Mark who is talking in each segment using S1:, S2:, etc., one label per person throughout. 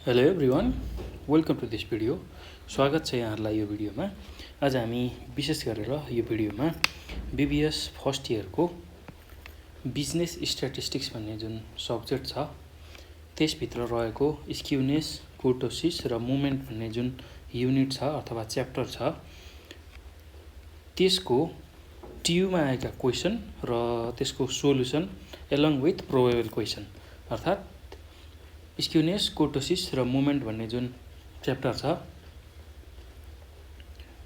S1: Hello everyone, welcome to this video. स्वागत छ यहाँहरूलाई यो भिडियोमा। आज हामी विशेष गरेर यो भिडियोमा बीबीएस फर्स्ट इयरको बिजनेस स्ट्याटिस्टिक्स भन्ने जुन सब्जेक्ट छ त्यसभित्र रहेको स्क्युनेस, कुर्टोसिस र मुभमेन्ट भन्ने जुन युनिट छ अथवा च्याप्टर छ त्यसको टियुमा आएका क्वेसन र त्यसको solution along with probable question अर्थात् स्क्युनेस, कुर्टोसिस र मुभमेन्ट भन्ने जुन च्याप्टर छ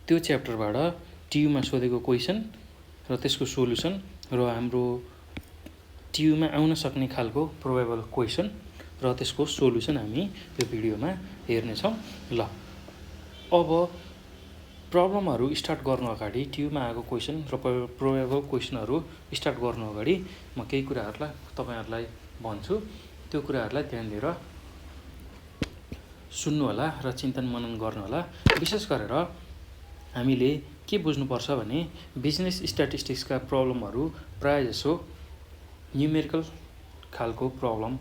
S1: त्यो च्याप्टरबाट टियुमा सोधेको क्वेसन र त्यसको सोल्युसन र हाम्रो टियुमा आउन सक्ने खालको प्रोबेबल क्वेसन र त्यसको सोल्युसन हामी यो भिडियोमा हेर्नेछौँ। ल अब प्रब्लमहरू स्टार्ट गर्नु अगाडि टियुमा आएको क्वेसन र प्रोबेबल क्वेसनहरू स्टार्ट गर्नु अगाडि म केही कुराहरूलाई तपाईहरुलाई भन्छु। त्यो कुराहरूलाई ध्यान दिएर सुन्नु होला र चिन्तन मनन गर्नु होला। विशेष गरेर हामीले के बुझ्नुपर्छ भने बिजनेस स्ट्याटिस्टिक्सका प्रब्लमहरू प्राय जसो न्युमेरिकल खालको प्रब्लम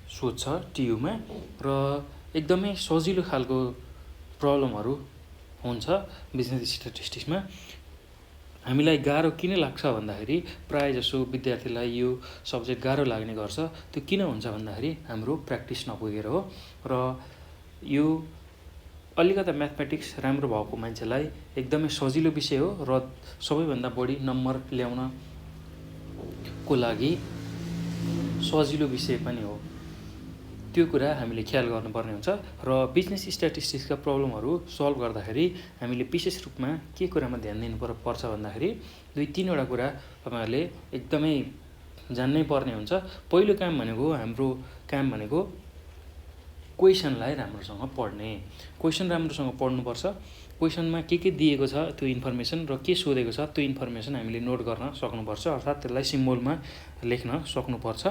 S1: सोध्छ टियुमा र एकदमै सजिलो खालको प्रब्लमहरू हुन्छ बिजनेस स्ट्याटिस्टिक्समा। हामीलाई गाह्रो किन लाग्छ भन्दाखेरि प्राय जसो विद्यार्थीलाई यो सब्जेक्ट गाह्रो लाग्ने गर्छ। त्यो किन हुन्छ भन्दाखेरि हाम्रो प्र्याक्टिस नपुगेर हो र यो अलिकता म्याथमेटिक्स राम्रो भएको मान्छेलाई एकदमै सजिलो विषय हो र सबैभन्दा बढी नम्बर ल्याउनको लागि सजिलो विषय पनि हो। त्यो कुरा हामीले ख्याल गर्नुपर्ने हुन्छ र बिजनेस स्ट्याटिस्टिक्सका प्रब्लमहरू सल्भ गर्दाखेरि हामीले विशेष रूपमा के कुरामा ध्यान दिनुपर्छ भन्दाखेरि 2-3 कुरा तपाईहरुले एकदमै जान्नै पर्ने हुन्छ। पहिलो हाम्रो काम भनेको क्वेसनलाई राम्रोसँग पढ्ने। क्वेसन राम्रोसँग पढ्नुपर्छ। क्वेसनमा के दिएको छ त्यो इन्फर्मेसन र के सोधेको छ त्यो इन्फर्मेसन हामीले नोट गर्न सक्नुपर्छ अर्थात् त्यसलाई सिम्बलमा लेख्न सक्नुपर्छ।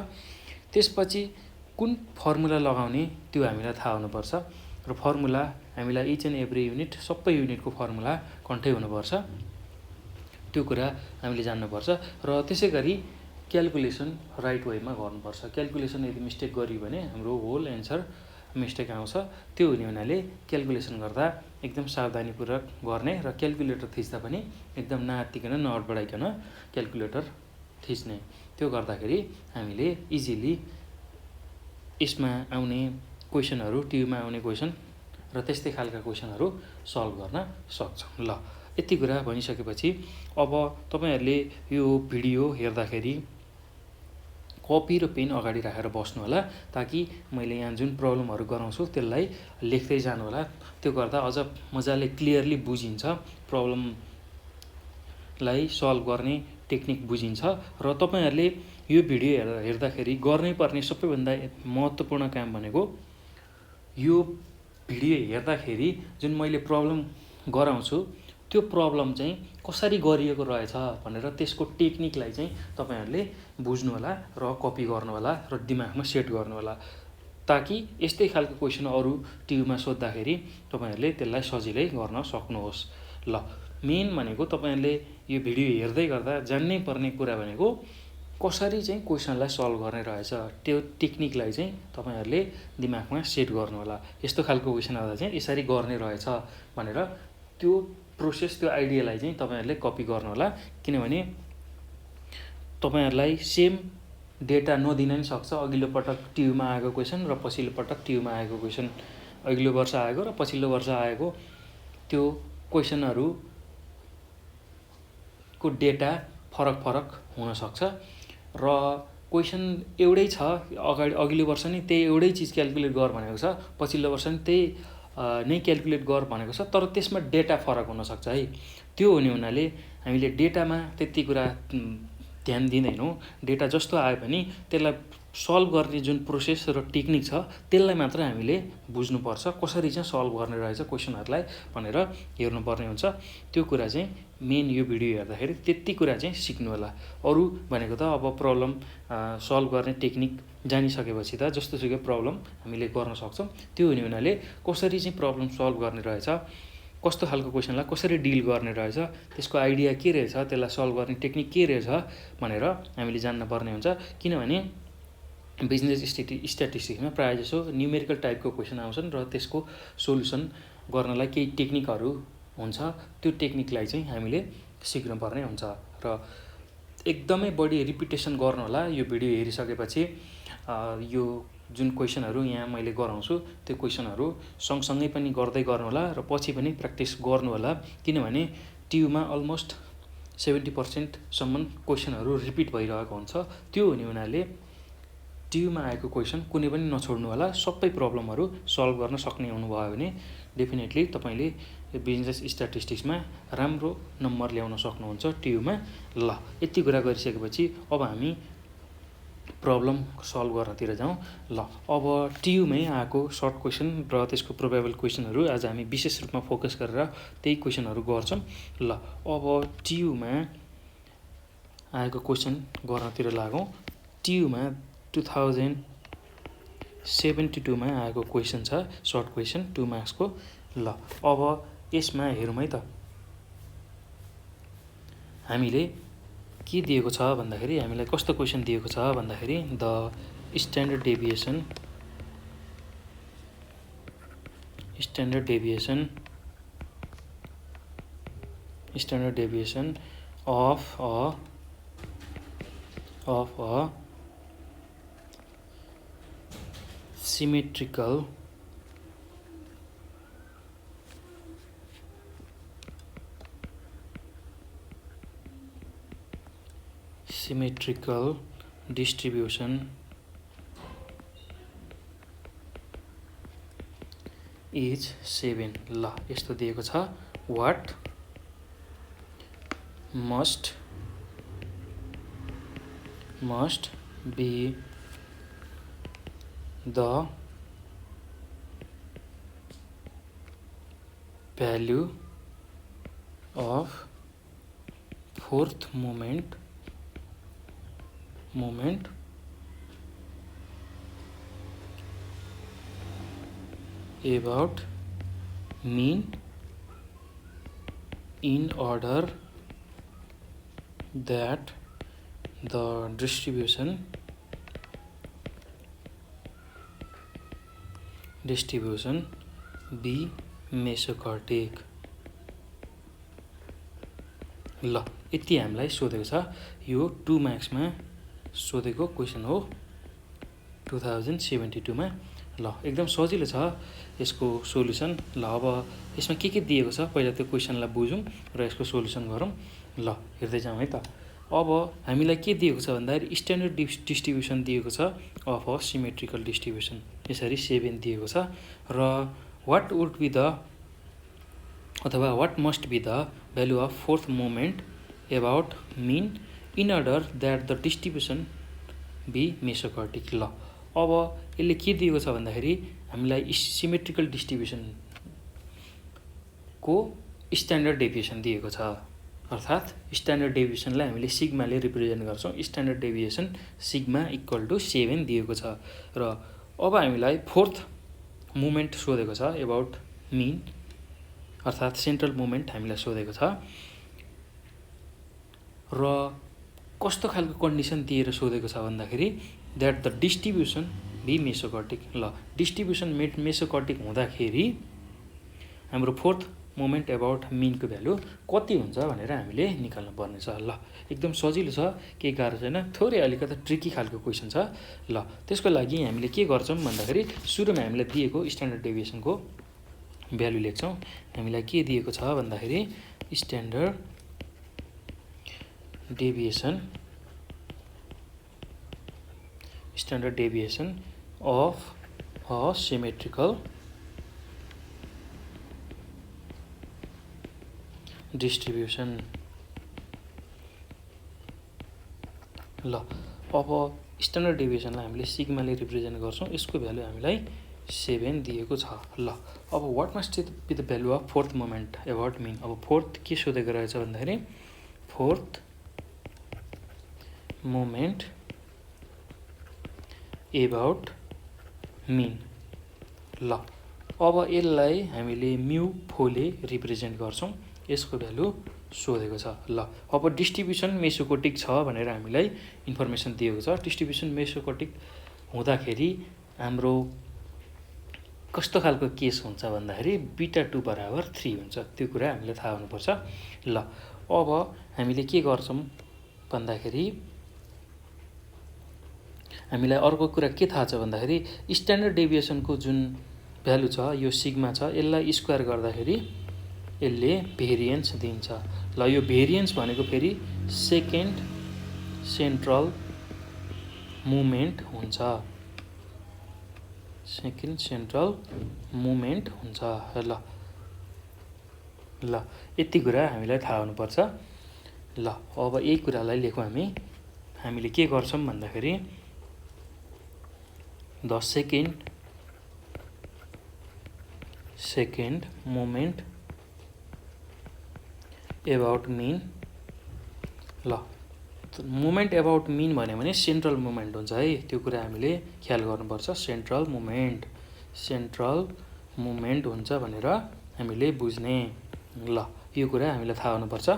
S1: त्यसपछि कुन फर्मुला लगाउने त्यो हामीलाई थाहा हुनुपर्छ र फर्मुला हामीलाई इच एन्ड एभ्री युनिट सबै युनिटको फर्मुला कन्ठै हुनुपर्छ। त्यो कुरा हामीले जान्नुपर्छ र त्यसैगरी क्याल्कुलेसन राइट वेमा गर्नुपर्छ। क्याल्कुलेसन यदि मिस्टेक गरियो भने हाम्रो होल एन्सर मिस्टेक आउँछ। त्यो हुने हुनाले क्याल्कुलेसन गर्दा एकदम सावधानीपूर्वक गर्ने र क्याल्कुलेटर थिच्दा पनि एकदम नआत्तिकन नहडबडाइकन क्याल्कुलेटर थिच्ने। त्यो गर्दाखेरि हामीले इजिली यसमा आउने क्वेसनहरू टियुमा आउने क्वेसन र त्यस्तै खालका क्वेसनहरू सल्भ गर्न सक्छौँ। ल यति कुरा भनिसकेपछि अब तपाईहरुले यो भिडियो हेर्दाखेरि कपी र पेन अगाडि राखेर बस्नु होला ताकि मैले यहाँ जुन प्रब्लमहरू गराउँछु त्यसलाई लेख्दै जानु होला। त्यो गर्दा अझ मजाले क्लियरली बुझिन्छ, प्रब्लमलाई सल्भ गर्ने टेक्निक बुझिन्छ र तपाईहरुले यो भिडियो हेर्दाखेरि गर्नै पर्ने सबैभन्दा महत्त्वपूर्ण काम भनेको यो भिडियो हेर्दाखेरि जुन मैले प्रब्लम गराउँछु त्यो प्रब्लम चाहिँ कसरी गरिएको रहेछ भनेर त्यसको टेक्निकलाई चाहिँ तपाईहरुले बुझ्नु होला र कपी गर्नु होला र दिमागमा सेट गर्नु होला ताकि यस्तै खालको क्वेसन अरु टियुमा सोध्दाखेरि तपाईहरुले त्यसलाई सजिलै गर्न सक्नुहोस्। ल मेन भनेको तपाईहरुले यो भिडियो हेर्दै गर्दा जान्नै पर्ने कुरा भनेको कसरी चाहिँ क्वेसनलाई सल्भ गर्ने रहेछ त्यो टेक्निकलाई चाहिँ तपाईहरुले दिमागमा सेट गर्नु होला। यस्तो खालको क्वेसन आउँदा चाहिँ यसरी गर्ने रहेछ भनेर त्यो प्रोसेस त्यो आइडियालाई चाहिँ तपाईहरुले कपी गर्नु होला। किनभने तपाईहरुलाई सेम डेटा नदिन नि सक्छ। अघिल्लो पटक टियुमा आएको क्वेसन र पछिल्लो पटक टियुमा आएको क्वेसन, अघिल्लो वर्ष आएको र पछिल्लो वर्ष आएको त्यो क्वेसनहरु को डेटा फरक हुन सक्छ र क्वेसन एउटै छ। अघिल्लो वर्ष नि त्यही एउटै चीज क्याल्कुलेट गर भनेको छ, पछिल्लो वर्ष नि त्यही नै क्याल्कुलेट गर भनेको छ, तर त्यसमा डेटा फरक हुन सक्छ है। त्यो हुने हुनाले हामीले डेटामा त्यति कुरा ध्यान दिँदैनौँ। डेटा जस्तो आयो भने त्यसलाई सल्भ गर्ने जुन प्रोसेस र टेक्निक छ त्यसलाई मात्र हामीले बुझ्नुपर्छ। कसरी चाहिँ सल्भ गर्ने रहेछ क्वेसनहरुलाई भनेर हेर्नुपर्ने हुन्छ। त्यो कुरा चाहिँ मेन यो भिडियो हेर्दाखेरि त्यति कुरा चाहिँ सिक्नु होला। अरु भनेको त अब प्रब्लम सल्भ गर्ने टेक्निक जानिसकेपछि त जस्तोसुकै प्रब्लम हामीले गर्न सक्छौँ। त्यो हुने हुनाले कसरी चाहिँ प्रब्लम सल्भ गर्ने रहेछ, कस्तो खालको क्वेसनलाई कसरी डिल गर्ने रहेछ, त्यसको आइडिया के रहेछ, त्यसलाई सल्भ गर्ने टेक्निक के रहेछ भनेर हामीले जान्न पर्ने हुन्छ। किनभने बिजनेस स्ट्याटिस्टिक्समा प्रायःजसो न्युमेरिकल टाइपको क्वेसन आउँछन् र त्यसको सोल्युसन गर्नलाई केही टेक्निकहरू हुन्छ। त्यो टेक्निकलाई चाहिँ हामीले सिक्नुपर्ने हुन्छ र एकदमै बढी रिपिटेसन गर्नु होला। यो भिडियो हेरिसकेपछि यो जुन क्वेसनहरू यहाँ मैले गराउँछु त्यो क्वेसनहरू सँगसँगै पनि गर्दै गर्नु होला र पछि पनि प्र्याक्टिस गर्नु होला, किनभने ट्युमा अलमोस्ट 70% क्वेसनहरू रिपिट भइरहेको हुन्छ। त्यो हुने हुनाले ट्युमा आएको क्वेसन कुनै पनि नछोड्नु होला। सबै प्रब्लमहरू सल्भ गर्न सक्ने हुनुभयो भने डेफिनेटली तपाईँले बिजनेस स्ट्याटिस्टिक्समा राम्रो नम्बर ल्याउन सक्नुहुन्छ ट्युमा। ल, यति कुरा गरिसकेपछि अब हामी प्रब्लम सल्भ गर्नतिर जाउँ। ल, अब ट्युमै आएको सर्ट क्वेसन र त्यसको प्रोबेबल क्वेसनहरू आज हामी विशेष रूपमा फोकस गरेर त्यही क्वेसनहरू गर्छौँ। ल, अब ट्युमा आएको क्वेसन गर्नतिर लागौँ। ट्युमा 2072 मा आएको क्वेसन छ, सर्ट क्वेसन 2 मार्क्सको। ल, अब यसमा हेरौँ है त, हामीले के दिएको छ भन्दाखेरि, हामीलाई कस्तो क्वेसन दिएको छ भन्दाखेरि the standard deviation of a symmetrical distribution is 7। ल, यस्तो दिएको छ, what must be the value of fourth moment about mean in order that the distribution be mesocortic। ल, यति हामीलाई सोधेको छ। यो 2 मार्क्समा सोधेको क्वेसन हो 2072 मा। ल, एकदम सजिलो छ यसको सोल्युसन। ल, अब यसमा के दिएको छ पहिला त्यो क्वेसनलाई बुझौँ र यसको सोल्युसन गरौँ। ल, हेर्दै जाउँ है त। अब हामीलाई के दिएको छ भन्दाखेरि स्ट्यान्डर्ड डिस्ट्रिब्युसन दिएको छ अफ अ सिमेट्रिकल डिस्ट्रिब्युसन, यसरी 7 दिएको छ। र what must be the value of fourth moment about mean in order that the distribution be mesokurtic. ल, अब यसले के दिएको छ भन्दाखेरि हामीलाई सिमेट्रिकल डिस्ट्रिब्युसनको स्ट्यान्डर्ड डेभिएसन दिएको छ, अर्थात् स्ट्यान्डर्ड डेभिएसनलाई हामीले सिग्माले रिप्रेजेन्ट गर्छौँ। Standard deviation sigma equal to 7 दिएको छ। र अब हामीलाई फोर्थ मोमेन्ट सोधेको छ एबाउट मिन, अर्थात् सेन्ट्रल मोमेन्ट हामीलाई सोधेको छ। र कस्तो खालको कन्डिसन दिएर सोधेको छ भन्दाखेरि that the distribution be mesokurtic. ल, डिस्ट्रिब्युसन मेसोकर्टिक हुँदाखेरि हाम्रो फोर्थ मोमेन्ट एबाउट मिनको भ्यालु कति हुन्छ भनेर हामीले निकाल्नु पर्ने छ। ल, एकदम सजिलो छ, केही गाह्रो छैन, थोरै अलिकति ट्रिकी खालको क्वेसन छ। ल, त्यसको लागि हामीले के गर्छौँ भन्दाखेरि सुरुमा हामीलाई दिएको स्ट्यान्डर्ड डेभिएसनको भ्यालु लेख्छौँ। हामीलाई के दिएको छ भन्दाखेरि standard deviation of a symmetrical distribution. ल, अब स्ट्यान्डर्ड डेभिएसनलाई हामीले सिग्माले रिप्रेजेन्ट गर्छौँ। यसको भ्यालु हामीलाई 7 दिएको छ। ल, अब what must be the value of fourth moment about mean. अब फोर्थ के सोधेको रहेछ भन्दाखेरि फोर्थ मोमेन्ट एबाउट मिन। ल, अब यसलाई हामीले म्यु फोले रिप्रेजेन्ट गर्छौँ। यसको भ्यालु सोधेको छ। ल, अब डिस्ट्रिब्युसन मेसोकोटिक छ भनेर हामीलाई इन्फर्मेसन दिएको छ। डिस्ट्रिब्युसन मेसोकोटिक हुँदाखेरि हाम्रो कस्तो खालको केस हुन्छ भन्दाखेरि बीटा 2 बराबर 3 हुन्छ। त्यो कुरा हामीले थाहा हुनुपर्छ। ल अब हामीले के गर्छौँ भन्दाखेरि हामीलाई अर्को कुरा के थाहा छ भन्दाखेरि स्ट्यान्डर्ड डेभिएसनको जुन भ्यालु छ यो सिग्मा छ, यसलाई स्क्वायर गर्दाखेरि यसले भेरिएन्स दिन्छ। ल यो भेरिएन्स भनेको फेरि सेकेन्ड सेन्ट्रल मुभमेन्ट हुन्छ। सेकेन्ड सेन्ट्रल मुभमेन्ट हुन्छ। ल यति कुरा हामीलाई थाहा हुनुपर्छ। ल अब यही कुरालाई लेखौँ हामीले के गर्छौँ भन्दाखेरि the second moment about mean. ल मोमेन्ट एबाउट मिन भन्यो भने सेन्ट्रल मुभमेन्ट हुन्छ है, त्यो कुरा हामीले ख्याल गर्नुपर्छ। सेन्ट्रल मुभमेन्ट हुन्छ भनेर हामीले बुझ्ने। ल यो कुरा हामीलाई थाहा हुनुपर्छ।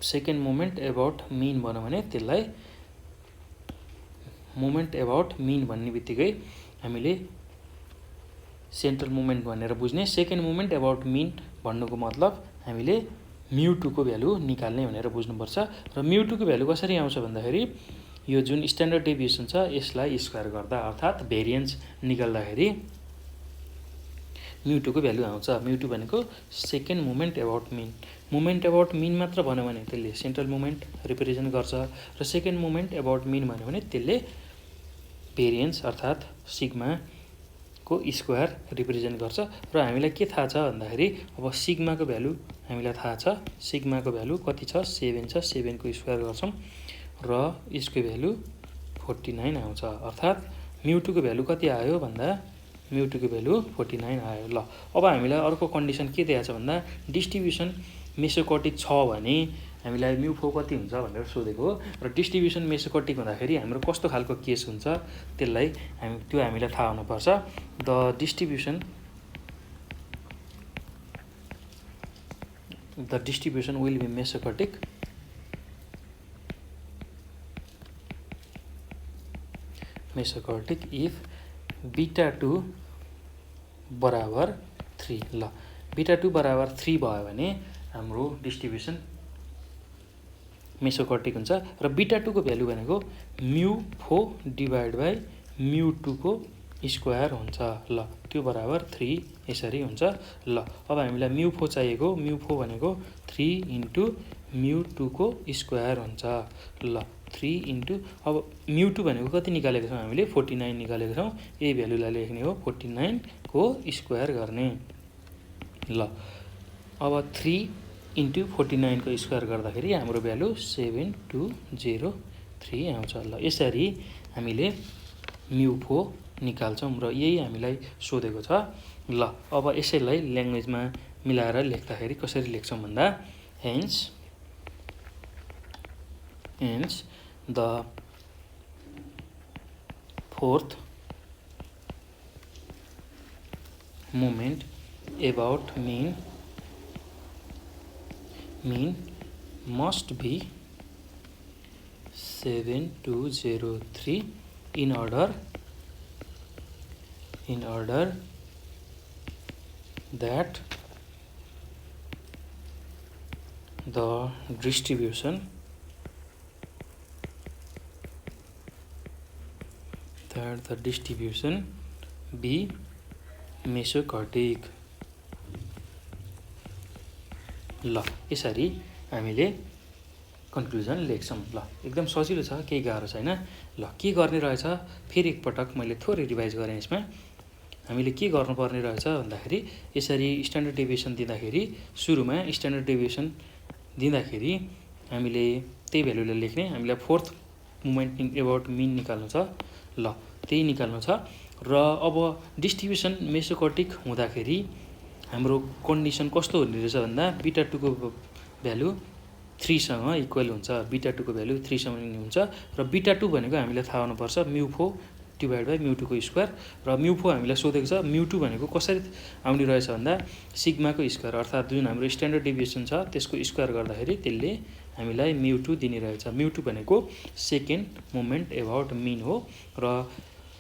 S1: सेकेन्ड मोमेन्ट एबाउट मिन भन्यो भने त्यसलाई मोमेन्ट एबाउट मिन भन्ने बित्तिकै हामीले सेन्ट्रल मुभमेन्ट भनेर बुझ्ने। सेकेन्ड मोमेन्ट एबाउट मिन भन्नुको मतलब हामीले μ2 को भ्यालु निकाल्ने भनेर बुझ्नुपर्छ। र μ2 को भ्यालु कसरी आउँछ भन्दाखेरि यो जुन स्ट्यान्डर्ड डेभिएसन छ यसलाई स्क्वायर गर्दा अर्थात् भेरिएन्स निकाल्दाखेरि μ2 को भ्यालु आउँछ। μ2 भनेको second moment about mean. Moment about mean मात्र भन्यो भने त्यसले सेन्ट्रल मोमेन्ट रिप्रेजेन्ट गर्छ, र सेकेन्ड मोमेन्ट एबाउट मिन भन्यो भने त्यसले भेरिएन्स अर्थात् सिग्मा को स्क्वायर रिप्रेजेन्ट गर्छ। र हामीलाई के थाहा छ भन्दाखेरि अब सिग्माको भ्यालु हामीलाई थाहा छ। सिग्माको भ्यालु कति छ? 7 छ। 7 को स्क्वायर गर्छौँ र यसको भ्यालु 49 आउँछ। अर्थात् μ2 को भ्यालु कति आयो भन्दा μ2 को भ्यालु 49 आयो। ल अब हामीलाई अर्को कन्डिसन के दिएको छ भन्दा डिस्ट्रिब्युसन मेसोकर्टिक छ भने हामीलाई μ4 कति हुन्छ भनेर सोधेको हो। र डिस्ट्रिब्युसन मेसोकर्टिक हुँदाखेरि हाम्रो कस्तो खालको केस हुन्छ त्यो हामीलाई थाहा हुनुपर्छ। The distribution will be mesokurtic if beta 2 बराबर 3। ल बीटा 2 बराबर 3 भयो भने हाम्रो डिस्ट्रिब्युसन मेसोकर्टिक हुन्छ। र बीटा 2 को भ्यालु भनेको μ4 डिभाइड बाई μ2 को स्क्वायर हुन्छ। ल त्यो बराबर 3 यसरी हुन्छ। ल अब हामीलाई μ4 चाहिएको। μ4 भनेको 3 इन्टु μ2 को स्क्वायर हुन्छ। ल 3 इन्टु अब μ2 भनेको कति निकालेको छौँ हामीले? 49 निकालेको छौँ। यही भ्यालुलाई लेख्ने हो, 49 को स्क्वायर गर्ने। ल अब 3 इन्टु 49 को स्क्वायर गर्दाखेरि हाम्रो भ्यालु 7203 आउँछ। ल यसरी हामीले μ4 निकाल्छौँ र यही हामीलाई सोधेको छ। ल अब यसैलाई ल्याङ्ग्वेजमा मिलाएर लेख्दाखेरि कसरी लेख्छौँ भन्दा hence the fourth moment about mean must be 7203 in order that the distribution be mesocortic। ल यसरी हामीले कन्क्लुजन लेख्छौँ। ल एकदम सजिलो छ, केही गाह्रो छैन। ल के गर्ने रहेछ फेरि एकपटक मैले थोरै रिभाइज गरेँ। यसमा हामीले के गर्नुपर्ने रहेछ भन्दाखेरि यसरी स्ट्यान्डर्ड डेभिएसन दिँदाखेरि सुरुमा स्ट्यान्डर्ड डेभिएसन दिँदाखेरि हामीले त्यही भ्यालुलाई लेख्ने। हामीलाई फोर्थ मोमेन्ट एबाउट मिन निकाल्नु छ। ल त्यही निकाल्नु छ। र अब डिस्ट्रिब्युसन मेसोकर्टिक हुँदाखेरि हाम्रो कन्डिसन कस्तो हुने रहेछ भन्दा बीटा 2 को भ्यालु 3 सँग इक्वल हुन्छ। बीटा 2 को भ्यालु 3 सँग हुन्छ। र बीटा 2 भनेको हामीलाई थाहा हुनुपर्छ μ4 डिभाइड बाई म्यु टूको स्क्वायर र म्यु फोर हामीलाई सोधेको छ म्यु टू भनेको कसरी आउने रहेछ भन्दा सिग्माको स्क्वायर अर्थात् जुन हाम्रो स्ट्यान्डर्ड डेभिएसन छ त्यसको स्क्वायर गर्दाखेरि त्यसले हामीलाई म्यु टू दिने रहेछ। म्यु टू भनेको सेकेन्ड मोमेन्ट एबाउट मिन हो र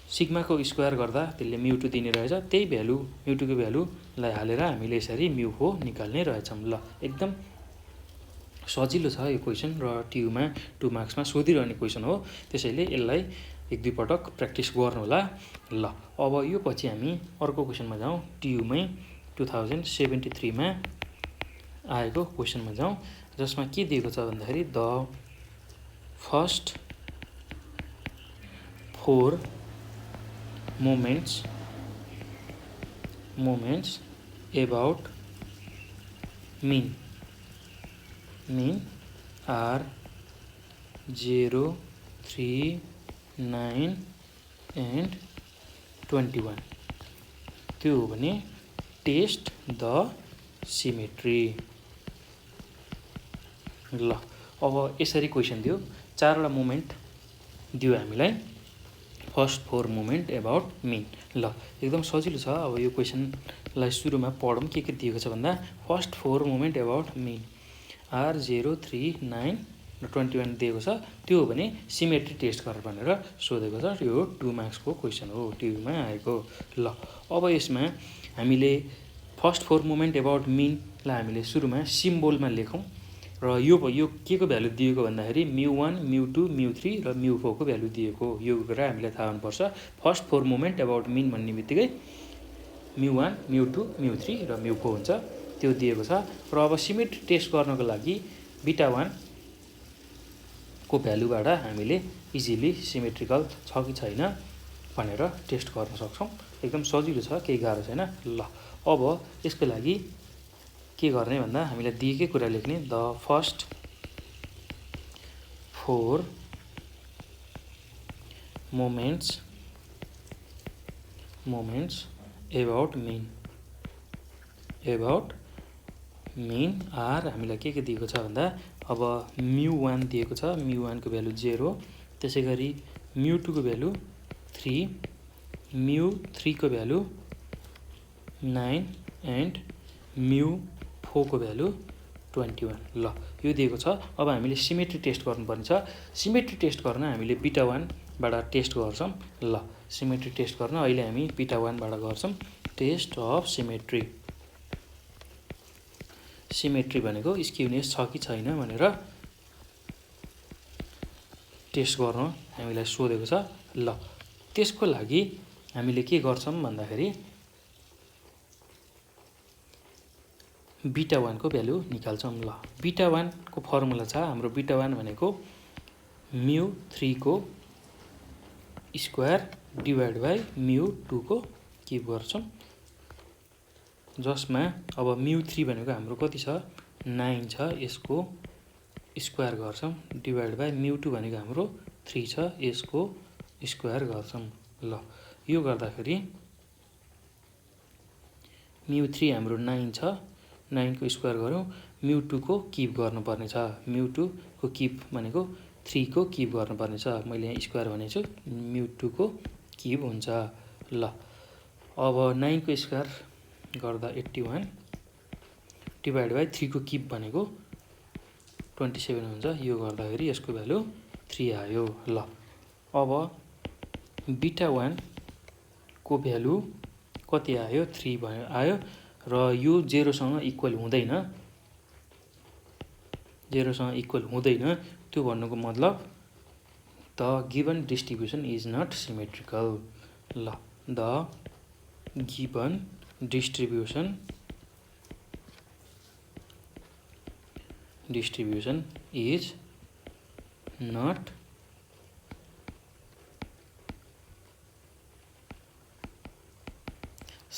S1: सिग्माको स्क्वायर गर्दा त्यसले म्यु टू दिने रहेछ। त्यही भ्यालु म्यु टूको भ्यालुलाई हालेर हामीले यसरी म्यु फोर निकाल्ने रहेछौँ। ल एकदम सजिलो छ यो क्वेसन र ट्युमा 2 मार्क्समा सोधिरहने क्वेसन हो, त्यसैले यसलाई एक दुई पटक प्र्याक्टिस गर्नुहोला। ल अब यो पछि हामी अर्को क्वेसनमा जाउँ। ट्युमै 2073 मा आएको क्वेसनमा जाउँ, जसमा के दिएको छ भन्दाखेरि the first 4 moments about mean are 0, 3, 9 and 21। त्यो हो भने टेस्ट द सिमेट्री। ल अब यसरी क्वेसन दियो, 4वटा मोमेन्ट दियो हामीलाई, फर्स्ट 4 मोमेन्ट एबाउट मिन। ल एकदम सजिलो छ। अब यो क्वेसनलाई सुरुमा पढौँ के दिएको छ भन्दा first 4 moment about mean are 0, 3, 9 र 21 दिएको छ। त्यो हो भने सिमेट्री टेस्ट गर भनेर सोधेको छ। यो 2 मार्क्सको क्वेसन हो, ट्युमा आएको। ल अब यसमा हामीले फर्स्ट 4 मोमेन्ट एबाउट मिनलाई हामीले सुरुमा सिम्बोलमा लेखौँ र यो के को भ्यालु दिएको भन्दाखेरि म्यु 1, म्यु 2, म्यु 3 र म्यु 4 को भ्यालु दिएको। यो कुरा हामीलाई थाहा हुनुपर्छ। फर्स्ट 4 मोमेन्ट एबाउट मिन भन्ने बित्तिकै म्यु 1, म्यु 2, म्यु 3 र म्यु 4 हुन्छ, त्यो दिएको छ। र अब सिमेट्री टेस्ट गर्नको लागि बीटा 1 को भ्यालुबाट हामीले इजिली सिमेट्रिकल छ कि छैन भनेर टेस्ट गर्न सक्छौँ। एकदम सजिलो छ, केही गाह्रो छैन। ल अब यसको लागि के गर्ने भन्दा हामीलाई दिएकै कुरा लेख्ने, the first 4 moments about mean are हामीलाई के दिएको छ भन्दा अब म्यु 1 दिएको छ, म्यु 1 को भ्यालु 0, त्यसै गरी म्यु 2 को भ्यालु 3, म्यु 3 को भ्यालु 9 एन्ड म्यु 4 को भ्यालु 21। ल यो दिएको छ। अब हामीले सिमेट्री टेस्ट गर्नुपर्ने छ। सिमेट्री टेस्ट गर्न हामीले बीटा 1 बाट टेस्ट गर्छौँ। ल सिमेट्री टेस्ट गर्न अहिले हामी बीटा 1 बाट गर्छौँ टेस्ट अफ सिमेट्री। सिमेट्री भनेको स्क्युनेस छ कि छैन भनेर टेस्ट गर्न हामीलाई सोधेको छ। ल त्यसको लागि हामीले के गर्छौँ भन्दाखेरि बीटा 1 को भ्यालु निकाल्छौँ। ल बीटा 1 को फर्मुला छ हाम्रो, बीटा 1 भनेको म्यु 3 को स्क्वायर डिभाइड बाई म्यु 2 को क्युब गर्छौँ, जसमा अब म्यु 3 भनेको हाम्रो कति छ 9 छ, यसको स्क्वायर गर्छौँ डिभाइड बाई म्यु 2 भनेको हाम्रो 3 छ, यसको स्क्वायर गर्छौँ। ल यो गर्दाखेरि म्यु 3 हाम्रो 9 छ, 9 को स्क्वायर गऱ्यौँ, म्यु 2 को क्युब गर्नुपर्ने छ। म्यु 2 को क्युब भनेको 3 को क्युब गर्नुपर्ने छ। मैले यहाँ स्क्वायर भनेको छु, म्यु 2 को क्युब हुन्छ। ल अब 9 को स्क्वायर गर्दा 81 डिभाइड बाई 3 को क्युब भनेको 27 हुन्छ। यो गर्दाखेरि यसको भ्यालु 3 आयो। ल अब बीटा 1 को भ्यालु कति आयो 3 आयो र यो 0 सँग इक्वल हुँदैन, 0 सँग इक्वल हुँदैन। त्यो भन्नुको मतलब the given distribution is not symmetrical. ल the given distribution is not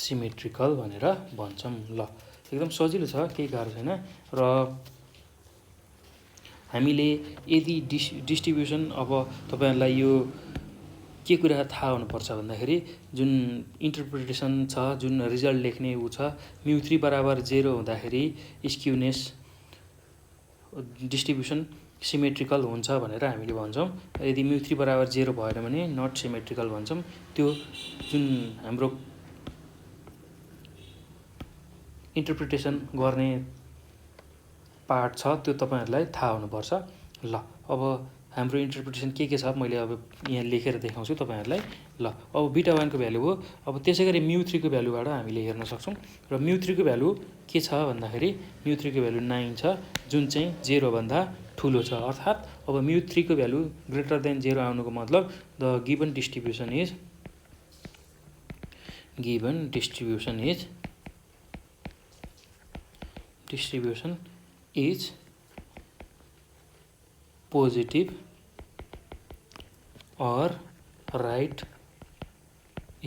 S1: symmetrical भनेर भन्छौँ। ल एकदम सजिलो छ, केही गाह्रो छैन। र हामीले यदि डिस्ट्रिब्युसन अब तपाईहरुलाई यो के कुरा थाहा हुनुपर्छ भन्दाखेरि जुन इन्टरप्रिटेसन छ, जुन रिजल्ट लेख्ने उ छ, म्यु 3 बराबर 0 हुँदाखेरि स्क्युनेस डिस्ट्रिब्युसन सिमेट्रिकल हुन्छ भनेर हामीले भन्छौँ। यदि μ3 बराबर 0 भएन भने नट सिमेट्रिकल भन्छौँ। त्यो जुन हाम्रो इन्टरप्रिटेसन गर्ने पार्ट छ त्यो तपाईहरुलाई थाहा हुनुपर्छ। ल अब हाम्रो इन्टरप्रिटेसन के छ मैले अब यहाँ लेखेर देखाउँछु तपाईहरुलाई। ल अब बीटा 1 को भ्यालु हो। अब त्यसैगरी μ3 को भ्यालुबाट हामीले हेर्न सक्छौं र μ3 को भ्यालु के छ भन्दाखेरि μ3 को भ्यालु 9 छ जुन चाहिँ 0 भन्दा ठूलो छ। अर्थात अब μ3 को भ्यालु ग्रेटर देन 0 आउनुको मतलब the given distribution is positive or right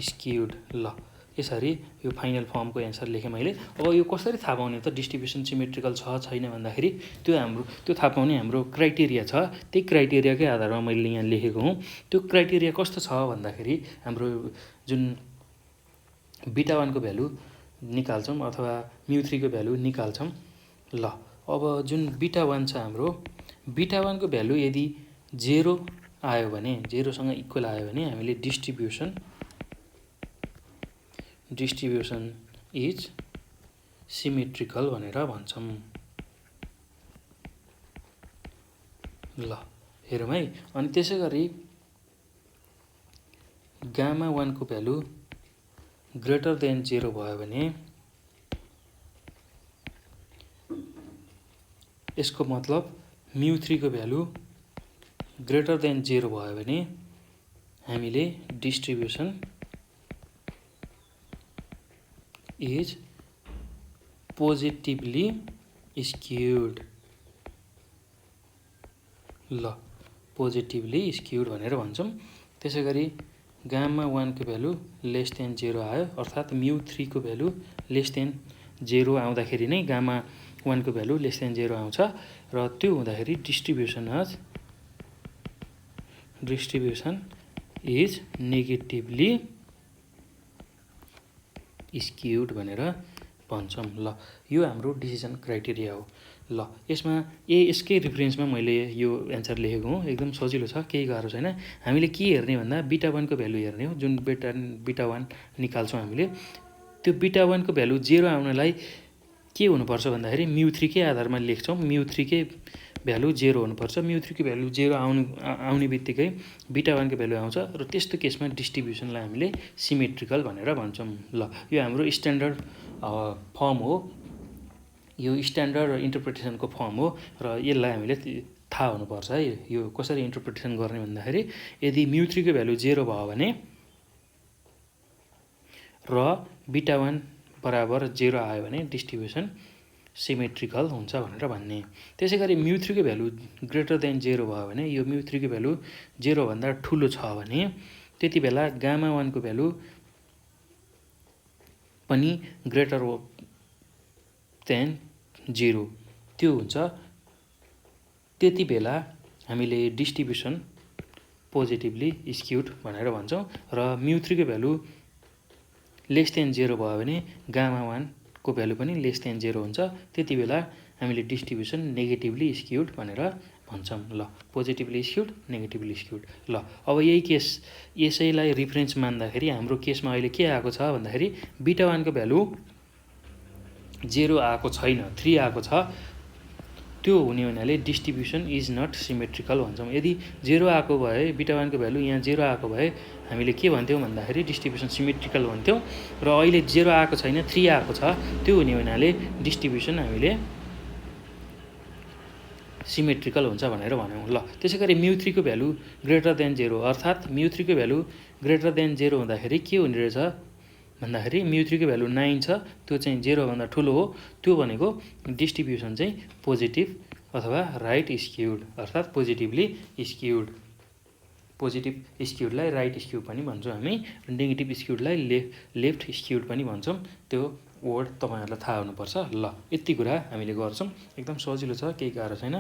S1: skewed। ल यसरी यो फाइनल फर्मको एन्सर लेखेँ मैले। अब यो कसरी थाहा पाउने त डिस्ट्रिब्युसन सिमेट्रिकल छ छैन भन्दाखेरि त्यो थाहा पाउने हाम्रो क्राइटेरिया छ। त्यही क्राइटेरियाकै आधारमा मैले यहाँ लेखेको हुँ। त्यो क्राइटेरिया कस्तो छ भन्दाखेरि हाम्रो जुन बीटा 1 को भ्यालु निकाल्छौँ अथवा μ3 को भ्यालु निकाल्छौँ। ल अब जुन बीटा 1 छ हाम्रो बीटा 1 को भ्यालु यदि 0 आयो भने 0 सँग इक्वल आयो भने हामीले डिस्ट्रिब्युसन इज सिमेट्रिकल भनेर भन्छौँ। ल हेरौँ है। अनि त्यसैगरी गामा 1 को भ्यालु ग्रेटर देन 0 भयो भने यसको मतलब μ3 को भ्यालु ग्रेटर देन 0 भयो भने हामीले डिस्ट्रिब्युसन इज पोजिटिभली स्क्यूड। ल पोजिटिभली स्क्यूड भनेर भन्छौँ। त्यसैगरी गामा 1 को भ्यालु लेस देन 0 आयो अर्थात μ3 को भ्यालु लेस देन 0 आउँदाखेरि नै गामा 1 को भ्यालु लेस देन 0 आउँछ र त्यो हुँदाखेरि डिस्ट्रिब्युसन इज नेगेटिभली स्क्यूड भनेर भन्छौँ। ल यो हाम्रो डिसिजन क्राइटेरिया हो। ल यसमा यसकै रिफरेन्समा मैले यो एन्सर लेखेको हुँ। एकदम सजिलो छ, केही गाह्रो छैन। हामीले के हेर्ने भन्दा बीटा 1 को भ्यालु हेर्ने हो। जुन बीटा 1 निकाल्छौँ हामीले त्यो बीटा 1 को भ्यालु 0 आउनलाई के हुनुपर्छ भन्दाखेरि μ3 कै आधारमा लेख्छौँ। μ3 कै भ्यालु 0 हुनुपर्छ। μ3 को भ्यालु 0 आउने बित्तिकै बीटा 1 को भ्यालु आउँछ र त्यस्तो केसमा डिस्ट्रिब्युसनलाई हामीले सिमेट्रिकल भनेर भन्छौँ। ल यो हाम्रो स्ट्यान्डर्ड फर्म हो। यो स्ट्यान्डर्ड इन्टरप्रिटेसनको फर्म हो र यसलाई हामीले थाहा हुनुपर्छ है। यो कसरी इन्टरप्रिटेसन गर्ने भन्दाखेरि यदि μ3 को भ्यालु 0 भयो भने र बीटा 1 बराबर 0 आयो भने डिस्ट्रिब्युसन सिमेट्रिकल हुन्छ भनेर भन्ने। त्यसैगरी μ3 को भ्यालु ग्रेटर देन 0 भयो भने यो μ3 को भ्यालु 0 भन्दा ठूलो छ भने त्यति बेला गामा 1 को भ्यालु पनि ग्रेटर देन 0 त्यो हुन्छ। त्यति बेला हामीले डिस्ट्रिब्युसन पोजिटिभली स्क्यूड भनेर भन्छौँ र μ3 को भ्यालु लेस देन 0 भयो भने गामा 1 को भ्यालु पनि लेस देन 0 हुन्छ। त्यति बेला हामीले डिस्ट्रिब्युसन नेगेटिभली स्क्यूड भनेर भन्छौँ। ल पोजिटिभली स्क्यूड नेगेटिभली स्क्यूड। ल अब यही केस यसैलाई रिफरेन्स मान्दाखेरि हाम्रो केसमा अहिले के आएको छ भन्दाखेरि बीटा 1 को भ्यालु 0 आएको छैन 3 आएको छ। त्यो हुने हुनाले डिस्ट्रिब्युसन इज नट सिमेट्रिकल भन्छौँ। यदि 0 आएको भए बीटा 1 को भ्यालु यहाँ 0 आएको भए हामीले के भन्थ्यौँ भन्दाखेरि डिस्ट्रिब्युसन सिमेट्रिकल भन्थ्यौँ र अहिले 0 आएको छैन 3 आएको छ। त्यो हुने हुनाले डिस्ट्रिब्युसन हामीले सिमेट्रिकल हुन्छ भनेर भन्यौँ। ल त्यसैगरी μ3 को भ्यालु ग्रेटर देन 0 अर्थात μ3 को भ्यालु ग्रेटर देन 0 हुँदाखेरि के हुने रहेछ भन्दाखेरि μ3 को भ्यालु 9 छ त्यो चाहिँ 0 भन्दा ठूलो हो। त्यो भनेको डिस्ट्रिब्युसन चाहिँ पोजिटिभ अथवा राइट स्क्यूड अर्थात पोजिटिभली स्क्यूड। पोजिटिभ स्क्यूडलाई राइट स्क्यूड पनि भन्छौँ हामी। नेगेटिभ स्क्यूडलाई लेफ्ट स्क्यूड पनि भन्छौँ। त्यो वर्ड तपाईहरुलाई थाहा हुनुपर्छ। ल यति कुरा हामीले गर्छौँ। एकदम सजिलो छ, केही गाह्रो छैन।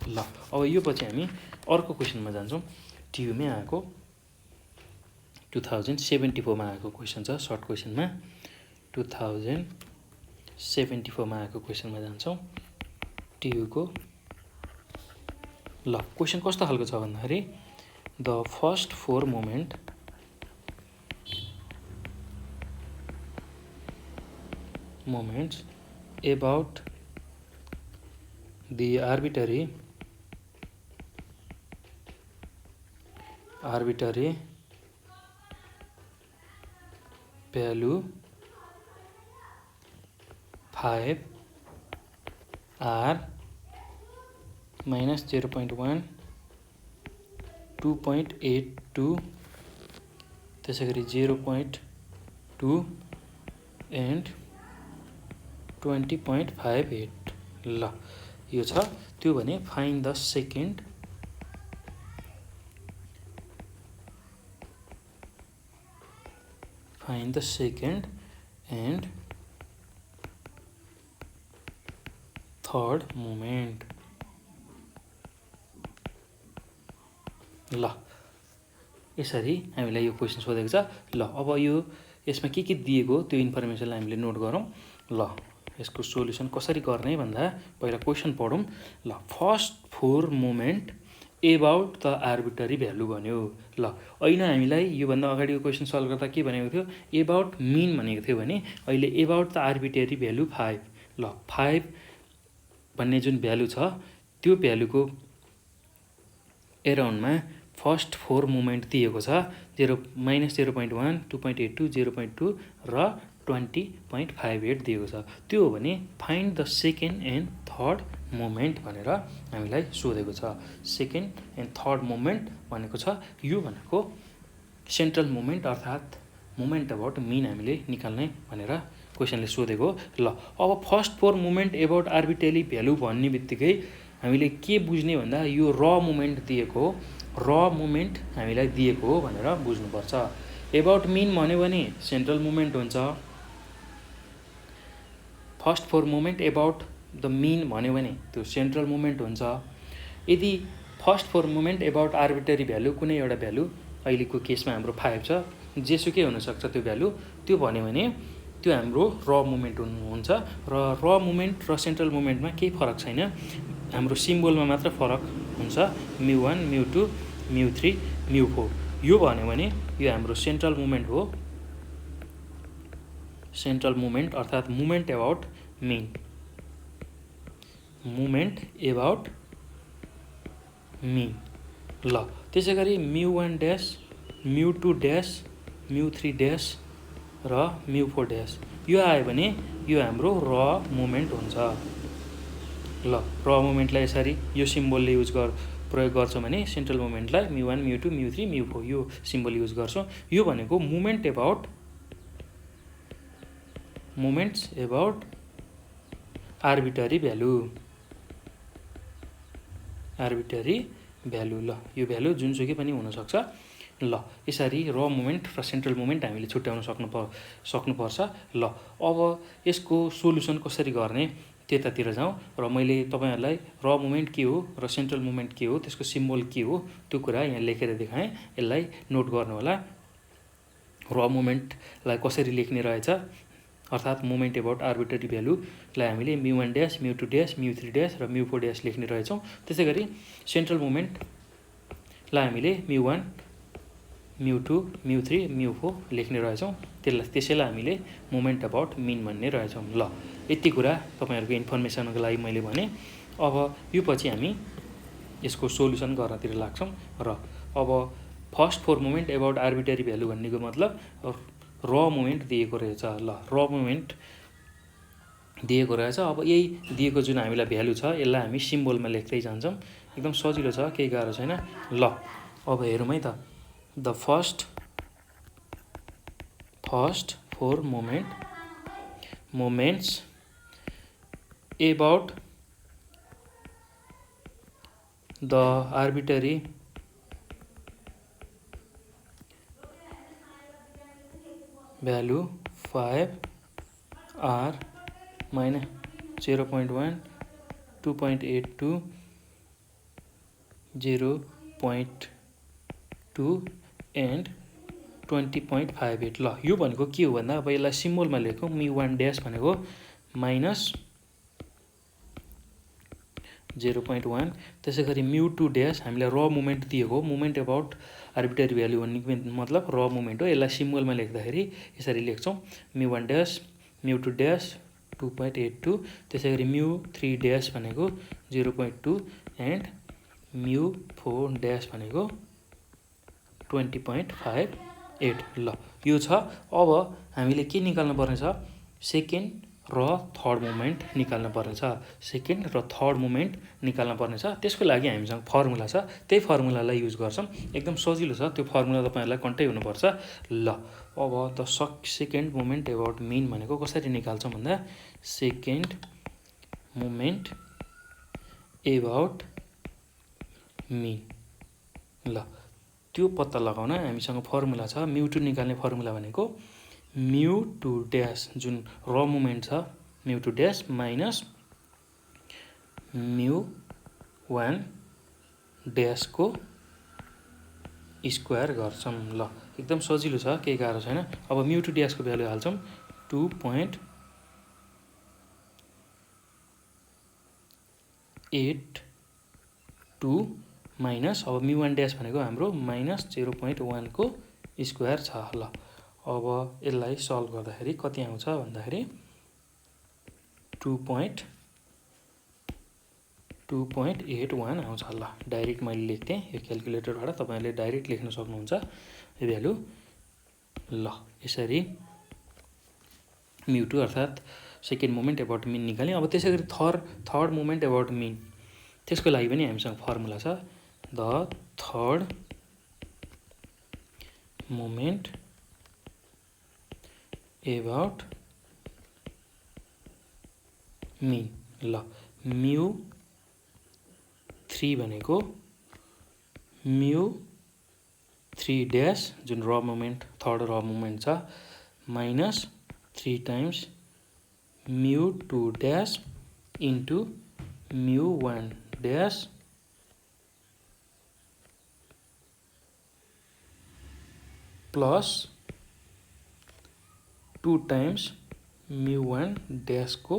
S1: ल अब यो पछि हामी अर्को क्वेसनमा जान्छौँ। टियुमै आएको 2074 मा आएको क्वेसन छ। सर्ट क्वेसनमा 2074 मा आएको क्वेसनमा जान्छौँ। टियुको ल क्वेसन कस्तो खालको छ भन्दाखेरि the first four moments about the arbitrary value 5 r minus 0.1 2.82 त्यसै गरी 0.2 and 20.58 ल यो छ त्यो भने find the second and third moment ल यसरी हामीलाई यो क्वेसन सोधेको छ। ल अब यो यसमा के दिएको त्यो इन्फर्मेसनलाई हामीले नोट गरौँ। ल यसको सोल्युसन कसरी गर्ने भन्दा पहिला क्वेसन पढौँ। ल first four moment about the arbitrary value भन्यो। ल ऐना हामीलाई योभन्दा अगाडिको क्वेसन सल्भ गर्दा के भनेको थियो, एबाउट मिन भनेको थियो भने अहिले एबाउट द आर्बिट्ररी भ्यालु 5। ल 5 भन्ने जुन भ्यालु छ त्यो भ्यालुको एराउन्डमा फर्स्ट फोर मोमेन्ट दिएको छ -0.1 2.82 0.2 र 20.58 दिएको छ। त्यो हो भने find the second and third moment भनेर हामीलाई सोधेको छ। सेकेन्ड एन्ड थर्ड मोमेन्ट भनेको छ यो भनेको सेन्ट्रल मोमेन्ट अर्थात् मोमेन्ट अबाउट मिन हामीले निकाल्ने भनेर क्वेसनले सोधेको। ल अब first four moment about arbitrary value भन्ने बित्तिकै हामीले के बुझ्ने भन्दा यो र मोमेन्ट दिएको हामीलाई दिएको हो भनेर बुझ्नुपर्छ। एबाउट मिन भन्यो भने सेन्ट्रल मोमेन्ट हुन्छ। First four moment about the mean भन्यो भने त्यो सेन्ट्रल मोमेन्ट हुन्छ। यदि first four moment about arbitrary value कुनै एउटा भ्यालु अहिलेको केसमा हाम्रो 5 छ, जेसुकै हुनसक्छ त्यो भ्यालु, त्यो भन्यो भने त्यो हाम्रो र मोमेन्ट हुन्छ। र मोमेन्ट र सेन्ट्रल मोमेन्टमा केही फरक छैन, हाम्रो सिम्बोलमा मात्र फरक हुन्छ। μ1 μ2 μ3 μ4 यो भन्यो भने यो हाम्रो सेन्ट्रल मोमेन्ट हो। सेन्ट्रल मोमेन्ट अर्थात् मोमेन्ट एबाउट मिन, ल त्यसै गरी μ1 ड्यास μ2 ड्यास μ3 ड्यास र μ4 ड्यास यो आयो भने यो हाम्रो र मोमेन्ट हुन्छ। ल र मोमेन्टलाई यसरी यो सिम्बोलले प्रयोग गर्छौँ भने सेन्ट्रल मोमेन्टलाई μ1 μ2 μ3 μ4 यो सिम्बल युज गर्छौँ। यो भनेको मोमेन्ट्स एबाउट आर्बिट्ररी भ्यालु। ल यो भ्यालु जुनसुकै पनि हुनसक्छ। ल यसरी र मोमेन्ट र सेन्ट्रल मोमेन्ट हामीले छुट्याउन सक्नुपर्छ। ल अब यसको सोल्युसन कसरी गर्ने त्यतातिर जाउँ र मैले तपाईहरुलाई र मोमेन्ट के हो र सेन्ट्रल मोमेन्ट के हो त्यसको सिम्बल के हो त्यो कुरा यहाँ लेखेर देखाएँ। यसलाई नोट गर्नु होला। र मोमेन्टलाई कसरी लेख्ने रहेछ अर्थात् मोमेन्ट एबाउट आर्बिट्ररी भ्यालुलाई हामीले μ1 ड्यास μ2 ड्यास μ3 ड्यास र μ4 ड्यास लेख्ने रहेछौँ। त्यसै गरी सेन्ट्रल मोमेन्टलाई हामीले μ1 μ2 μ3 μ4 लेख्ने रहेछौँ। त्यसैलाई हामीले मोमेन्ट अबाउट मिन भन्ने रहेछौँ। ल यति कुरा तपाईहरुको इन्फर्मेसनको लागि मैले भने। अब यो पछि हामी यसको सोल्युसन गर्नतिर लाग्छौँ। र अब first four moment about arbitrary value भन्नेको मतलब र मोमेन्ट दिएको रहेछ। ल र मोमेन्ट दिएको रहेछ। अब यही दिएको जुन हामीलाई भ्यालु छ यसलाई हामी सिम्बोलमा लेख्दै जान्छौँ। एकदम सजिलो छ, केही गाह्रो छैन। ल अब हेरौँ है त। The first four moments about the arbitrary value 5 r minus 0.1 2.82 0.2 and 20.58। ल यो भनेको के हो भन्दा अब यसलाई सिम्बोलमा लेखौँ। μ1 ड्यास भनेको 0.1 त्यसै गरी म्यु टु ड्यास हामीलाई र मोमेन्ट दिएको हो मोमेन्ट एबाउट आर्बिट्रेरी भ्यालु भन्ने मतलब र मोमेन्ट हो यसलाई सिम्बलमा लेख्दाखेरि यसरी लेख्छौँ म्यु 1 ड्यास म्यु 2 ड्यास 2.82 त्यसै गरी म्यु 3 ड्यास भनेको 0.2 एन्ड म्यु 4 ड्यास भनेको 20.58 ल यो छ। अब हामीले के निकाल्नु पर्ने छ सेकेन्ड र थर्ड मोमेन्ट निकाल्न पर्नेछ सेकेन्ड र थर्ड मोमेन्ट निकाल्न पर्नेछ त्यसको लागि हामीसँग फर्मुला छ त्यही फर्मुलालाई युज गर्छौँ एकदम सजिलो छ त्यो फर्मुला तपाईहरुलाई कन्टै हुनुपर्छ ल अब the second moment about mean भनेको कसरी निकाल्छौँ भन्दा सेकेन्ड मोमेन्ट एबाउट मिन ल त्यो पत्ता लगाउन हामीसँग फर्मुला छ म्यु 2 निकाल्ने फर्मुला भनेको म्यु 2 ड्यास जुन र मोमेन्ट छ म्यु 2 ड्यास माइनस म्यु 1 ड्यासको स्क्वायर गर्छौँ ल एकदम सजिलो छ केही गाह्रो छैन। अब म्यु 2 ड्यासको भ्यालु हाल्छौँ 2.82 माइनस अब म्यु 1 ड्यास भनेको हाम्रो माइनस 0.1 को स्क्वायर छ ल अब यसलाई सल्भ गर्दाखेरि कति आउँछ भन्दाखेरि 2.81 आउँछ ल डाइरेक्ट मैले लेख्थेँ यो क्याल्कुलेटरबाट तपाईहरुले डाइरेक्ट लेख्न सक्नुहुन्छ यो भ्यालु ल यसरी म्यु 2 अर्थात सेकेन्ड मोमेन्ट एबाउट मिन निकाल्ने। अब त्यसै गरी थर्ड मोमेन्ट एबाउट मिन त्यसको लागि पनि हामीसँग फर्मुला छ the third moment about mean ल म्यु 3 भनेको म्यु 3 ड्यास जुन र मोमेन्ट थर्ड र मोमेन्ट छ minus 3 times mu 2 dash into म्यु 1 ड्यास प्लस 2 टाइम्स म्यु 1 ड्यास को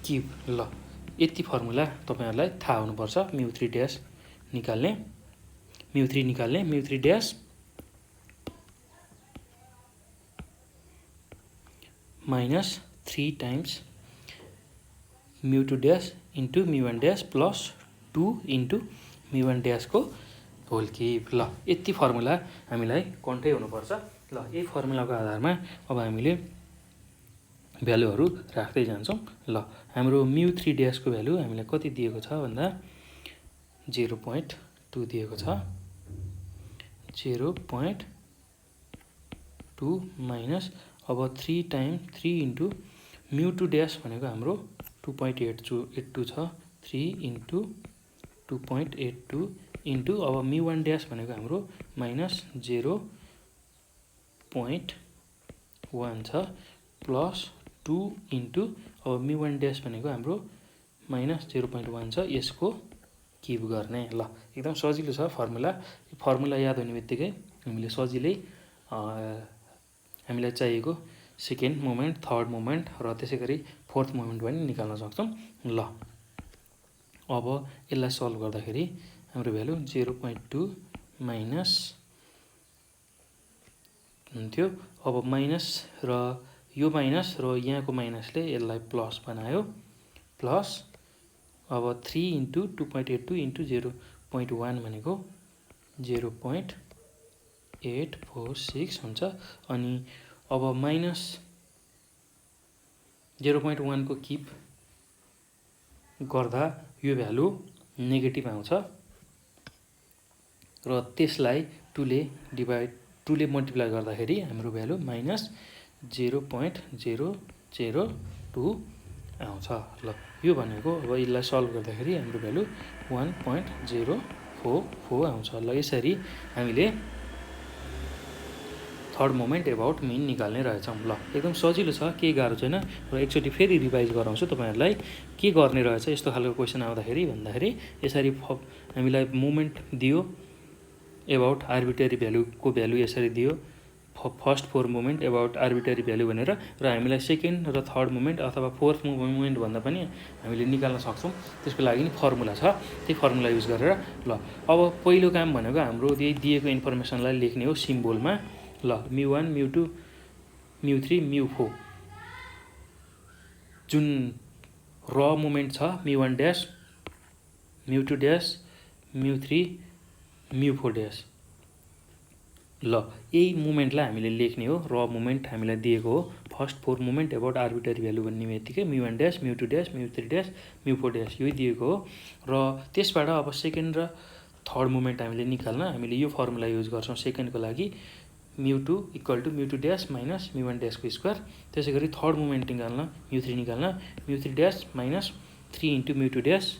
S1: क्युब ल यति फर्मुला तपाईहरुलाई थाहा हुनुपर्छ म्यु 3 ड्यास निकाल्ने म्यु 3 dash minus 3 times mu 2 dash into म्यु 1 ड्यास प्लस 2 इन्टु म्यु 1 ड्यास को होल क्युब ल यति फर्मुला हामीलाई कन्टै हुनुपर्छ ल यही फर्मुलाको आधारमा अब हामीले भ्यालुहरु राख्दै जान्छौँ ल हाम्रो म्यु 3 ड्यासको भ्यालु हामीलाई कति दिएको छ भन्दा 0.2 दिएको छ 0.2 माइनस अब 3 टाइम्स 3 इन्टु म्यु 2 ड्यास भनेको हाम्रो 2.82 छ 3 इन्टु 2.82 इन्टु अब म्यु 1 ड्यास भनेको हाम्रो माइनस 0.1 छ प्लस 2 इन्टु अब म्यु 1 ड्यास भनेको हाम्रो माइनस 0.1 छ यसको क्युब गर्ने ल एकदम सजिलो छ फर्मुला याद हुने बित्तिकै हामीले सजिलै हामीलाई चाहिएको सेकेन्ड मोमेन्ट थर्ड मोमेन्ट र त्यसै गरी फोर्थ मोमेन्ट पनि निकाल्न सक्छौँ ल अब यसलाई सल्भ गर्दाखेरि हाम्रो भ्यालु 0.2 माइनस हुन्थ्यो अब माइनस र यो माइनस र यहाँको माइनसले यसलाई प्लस बनायो प्लस अब 3 इन्टु 2.82 इन्टु 0.1 भनेको 0.846 हुन्छ अनि अब माइनस 0.1 को क्युब गर्दा यो भ्यालु नेगेटिभ आउँछ र त्यसलाई 2 ले मल्टिप्लाई गर्दाखेरि हाम्रो भ्यालु माइनस 0.002 आउँछ ल यो भनेको अब यसलाई सल्भ गर्दाखेरि हाम्रो भ्यालु 1.044 आउँछ ल यसरी हामीले थर्ड मोमेन्ट एबाउट मिन निकाल्ने रहेछौँ ल एकदम सजिलो छ केही गाह्रो छैन र एकचोटि फेरि रिभाइज गराउँछु तपाईहरुलाई के गर्ने रहेछ यस्तो खालको क्वेशन आउँदाखेरि भन्दाखेरि यसरी हामीलाई मोमेन्ट दियो एबाउट आर्बिट्रेरी भ्यालुको भ्यालु यसरी दियो first 4 moment about arbitrary value भनेर र हामीलाई सेकेन्ड र थर्ड मोमेन्ट अथवा फोर्थ मोमेन्ट भन्दा पनि हामीले निकाल्न सक्छौँ। त्यसको लागि नि फर्मुला छ, त्यही फर्मुला युज गरेर ल अब पहिलो काम भनेको हाम्रो दिएको इन्फर्मेसनलाई लेख्ने हो सिम्बोलमा। ल μ1 μ2 μ3 μ4 जुन र मोमेन्ट छ μ1 ड्यास μ2 ड्यास μ3 μ4 ड्यास। ल यही मोमेन्टलाई हामीले लेख्ने हो। र मोमेन्ट हामीलाई दिएको हो first 4 moment about arbitrary value भन्ने बित्तिकै μ1 ड्यास μ2 ड्यास μ3 ड्यास μ4 ड्यास यही दिएको हो। र त्यसबाट अब सेकेन्ड र थर्ड मोमेन्ट हामीले निकाल्न हामीले यो फर्मुला युज गर्छौँ। सेकेन्डको लागि μ2 इक्वल टु μ2 ड्यास माइनस μ1 ड्यासको स्क्वायर। त्यसै गरी थर्ड मोमेन्ट निकाल्न μ3 निकाल्न μ3 dash minus 3 into μ2 dash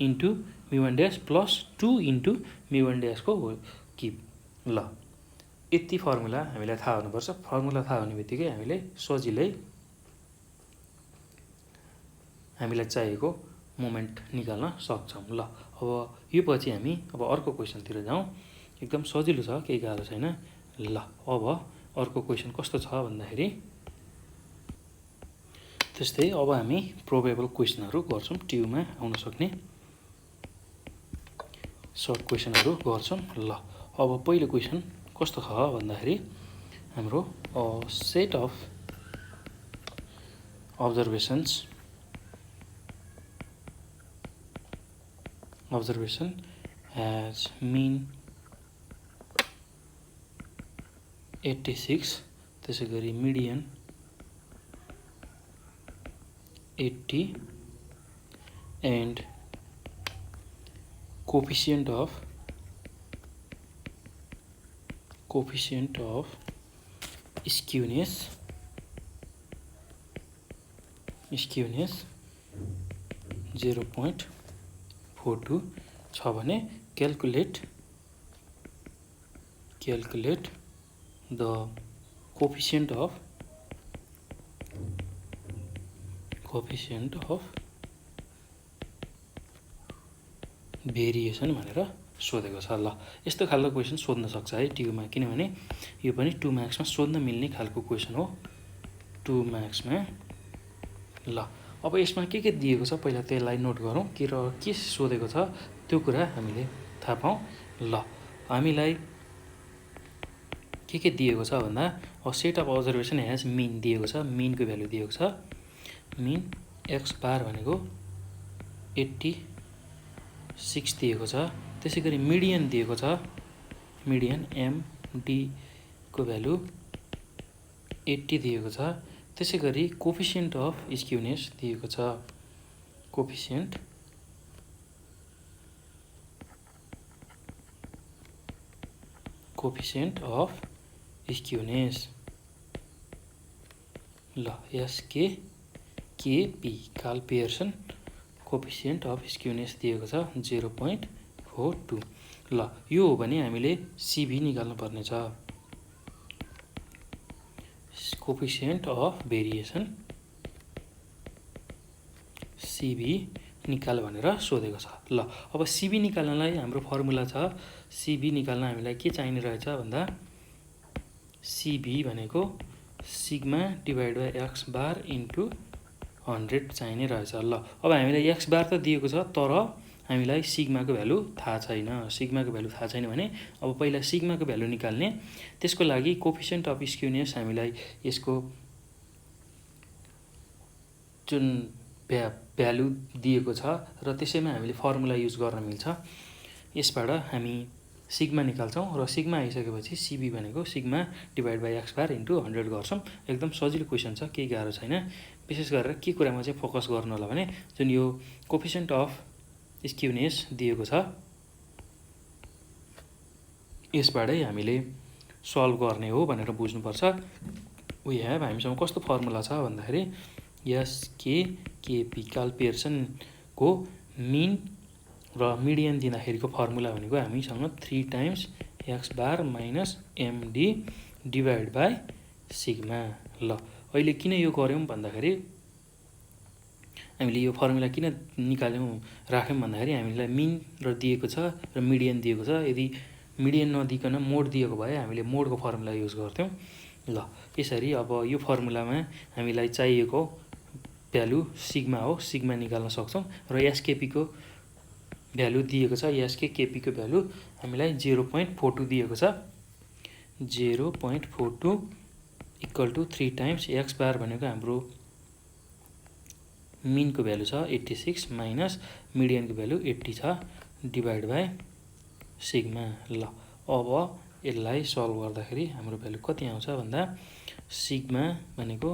S1: into μ1 dash plus 2 into μ1 ड्यासको होल क्युब। ल यति फर्मुला हामीलाई थाहा हुनुपर्छ। फर्मुला थाहा हुने बित्तिकै हामीले सजिलै हामीलाई चाहिएको मोमेन्ट निकाल्न सक्छौँ। ल अब यो पछि हामी अब अर्को क्वेसनतिर जाउँ। एकदम सजिलो छ, केही गाह्रो छैन। ल अब अर्को क्वेसन कस्तो छ भन्दाखेरि त्यस्तै अब हामी प्रोबेबल क्वेसनहरू गर्छौँ। ट्युमा आउन सक्ने सर्ट क्वेसनहरू गर्छौँ। ल अब पहिलो क्वेसन कस्तो छ भन्दाखेरि हाम्रो set of observation has mean 86, त्यसै गरी median 80 and coefficient of skewness 0.42 छ भने calculate the coefficient of variation भनेर सोधेको छ। ल यस्तो खालको क्वेसन सोध्न सक्छ है ट्युमा, किनभने यो पनि 2 मार्क्समा सोध्न मिल्ने खालको क्वेसन हो 2 मार्क्समा। ल अब यसमा के दिएको छ पहिला त्यसलाई नोट गरौँ के सोधेको छ त्यो कुरा हामीले थाहा पाऊँ। ल हामीलाई के दिएको छ भन्दा set of observation has mean दिएको छ। मिनको भ्यालु दिएको छ। मिन x बार भनेको 86 दिएको छ। त्यसै गरी मिडियन दिएको छ। मिडियन MD को भ्यालु 80 दिएको छ। त्यसै गरी कोफिसिएन्ट अफ स्क्युनेस दिएको छ। कोफिसिएन्ट अफ स्क्युनेस ल SKP Karl Pearson coefficient of skewness दिएको छ 0.42। ल यो हो भने हामीले CB निकाल्नु पर्ने छ। कोफिसिएन्ट अफ भेरिएसन CB निकाल भनेर सोधेको छ। ल अब CB निकाल्नलाई हाम्रो फर्मुला छ। CB निकाल्न हामीलाई के चाहिने रहेछ भन्दा CB भनेको sigma divide by x bar into 100 चाहिने रहेछ। ल अब हामीलाई x बार त दिएको छ, तर हामीलाई सिग्माको भ्यालु थाहा छैन। सिग्माको भ्यालु थाहा छैन भने अब पहिला सिग्माको भ्यालु निकाल्ने। त्यसको लागि कोफिसिएन्ट अफ स्क्युनेस हामीलाई यसको जुन भ्यालु दिएको छ र त्यसैमा हामीले फर्मुला युज गर्न मिल्छ। यसबाट हामी सिग्मा निकाल्छौँ र सिग्मा आइसकेपछि CB भनेको sigma divide by x bar into 100 गर्छौँ। एकदम सजिलो क्वेसन छ, केही गाह्रो छैन। विशेष गरेर के कुरामा चाहिँ फोकस गर्नु होला भने जुन यो कोफिसिएन्ट अफ स्क्युनेस दिएको छ यसबाटै हामीले सल्भ गर्ने हो भनेर बुझ्नुपर्छ। हामीसँग कस्तो फर्मुला छ भन्दाखेरि SKP कार्ल पियर्सनको मिन र मिडियन दिँदाखेरिको फर्मुला भनेको हामीसँग 3 times x bar minus MD divide by sigma. ल अहिले किन यो गर्यौँ भन्दाखेरि हामीले यो फर्मुला किन राख्यौँ भन्दाखेरि हामीलाई मिन र दिएको छ र मिडियन दिएको छ। यदि मिडियन नदिकन मोड दिएको भए हामीले मोडको फर्मुला युज गर्थ्यौँ। ल यसरी अब यो फर्मुलामा हामीलाई चाहिएको भ्यालु सिग्मा हो, सिग्मा निकाल्न सक्छौँ र एसकेपीको भ्यालु दिएको छ। एसकेपीको भ्यालु हामीलाई 0.42 दिएको छ। 0.42 इक्वल टु 3 टाइम्स एक्स बार भनेको हाम्रो मिनको भ्यालु छ 86 माइनस मिडियनको भ्यालु 80 छ डिभाइड बाई सिग्मा। ल अब यसलाई सल्भ गर्दाखेरि हाम्रो भ्यालु कति आउँछ भन्दा सिग्मा भनेको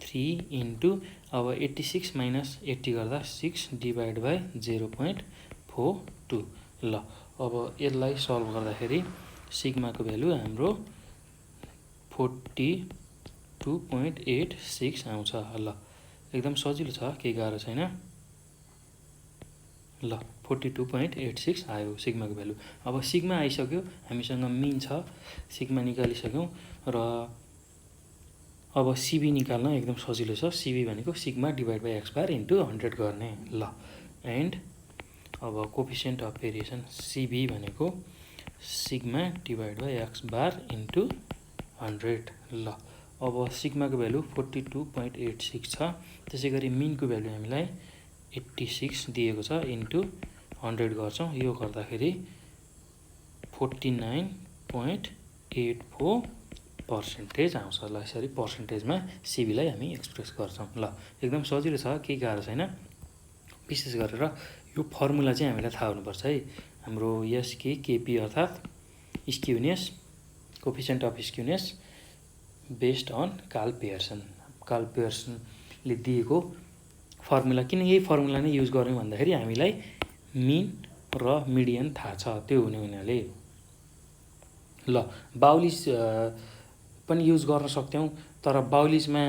S1: 3 इन्टु अब 86 माइनस 80 गर्दा 6 डिभाइड बाई 0.42। ल अब यसलाई सल्भ गर्दाखेरि सिग्माको भ्यालु हाम्रो 42.86 आउँछ। ल एकदम सजिलो छ, केही गाह्रो छैन। ल 42.86 आयो सिग्माको भ्यालु। अब सिग्मा आइसक्यो, हामीसँग मिन छ, सिग्मा निकालिसक्यौँ र अब सिबी निकाल्न एकदम सजिलो छ। सिबी भनेको sigma divide by x bar into 100 गर्ने। ल एन्ड अब कोफिसिएन्ट अफ भेरिएसन सिबी भनेको sigma divide by x bar into 100। ल अब सिग्माको भ्यालु 42.86 छ, त्यसै गरी मिनको भ्यालु हामीलाई 86 दिएको छ इन्टु 100 गर्छौँ। यो गर्दाखेरि 49.84% आउँछ। ल यसरी पर्सेन्टेजमा सिबीलाई हामी एक्सप्रेस गर्छौँ। ल एकदम सजिलो छ, केही गाह्रो छैन। विशेष गरेर यो फर्मुला चाहिँ हामीलाई थाहा हुनुपर्छ है। हाम्रो एसकेपी अर्थात् skewness, coefficient of skewness based on Karl Pearson. Karl पियर्सनले दिएको फर्मुला, किन यही फर्मुला नै युज गर्यौँ भन्दाखेरि हामीलाई मिन र मिडियन थाहा छ, त्यो हुनाले। ल बाउलिज पनि युज गर्न सक्थ्यौँ, तर बाउलिजमा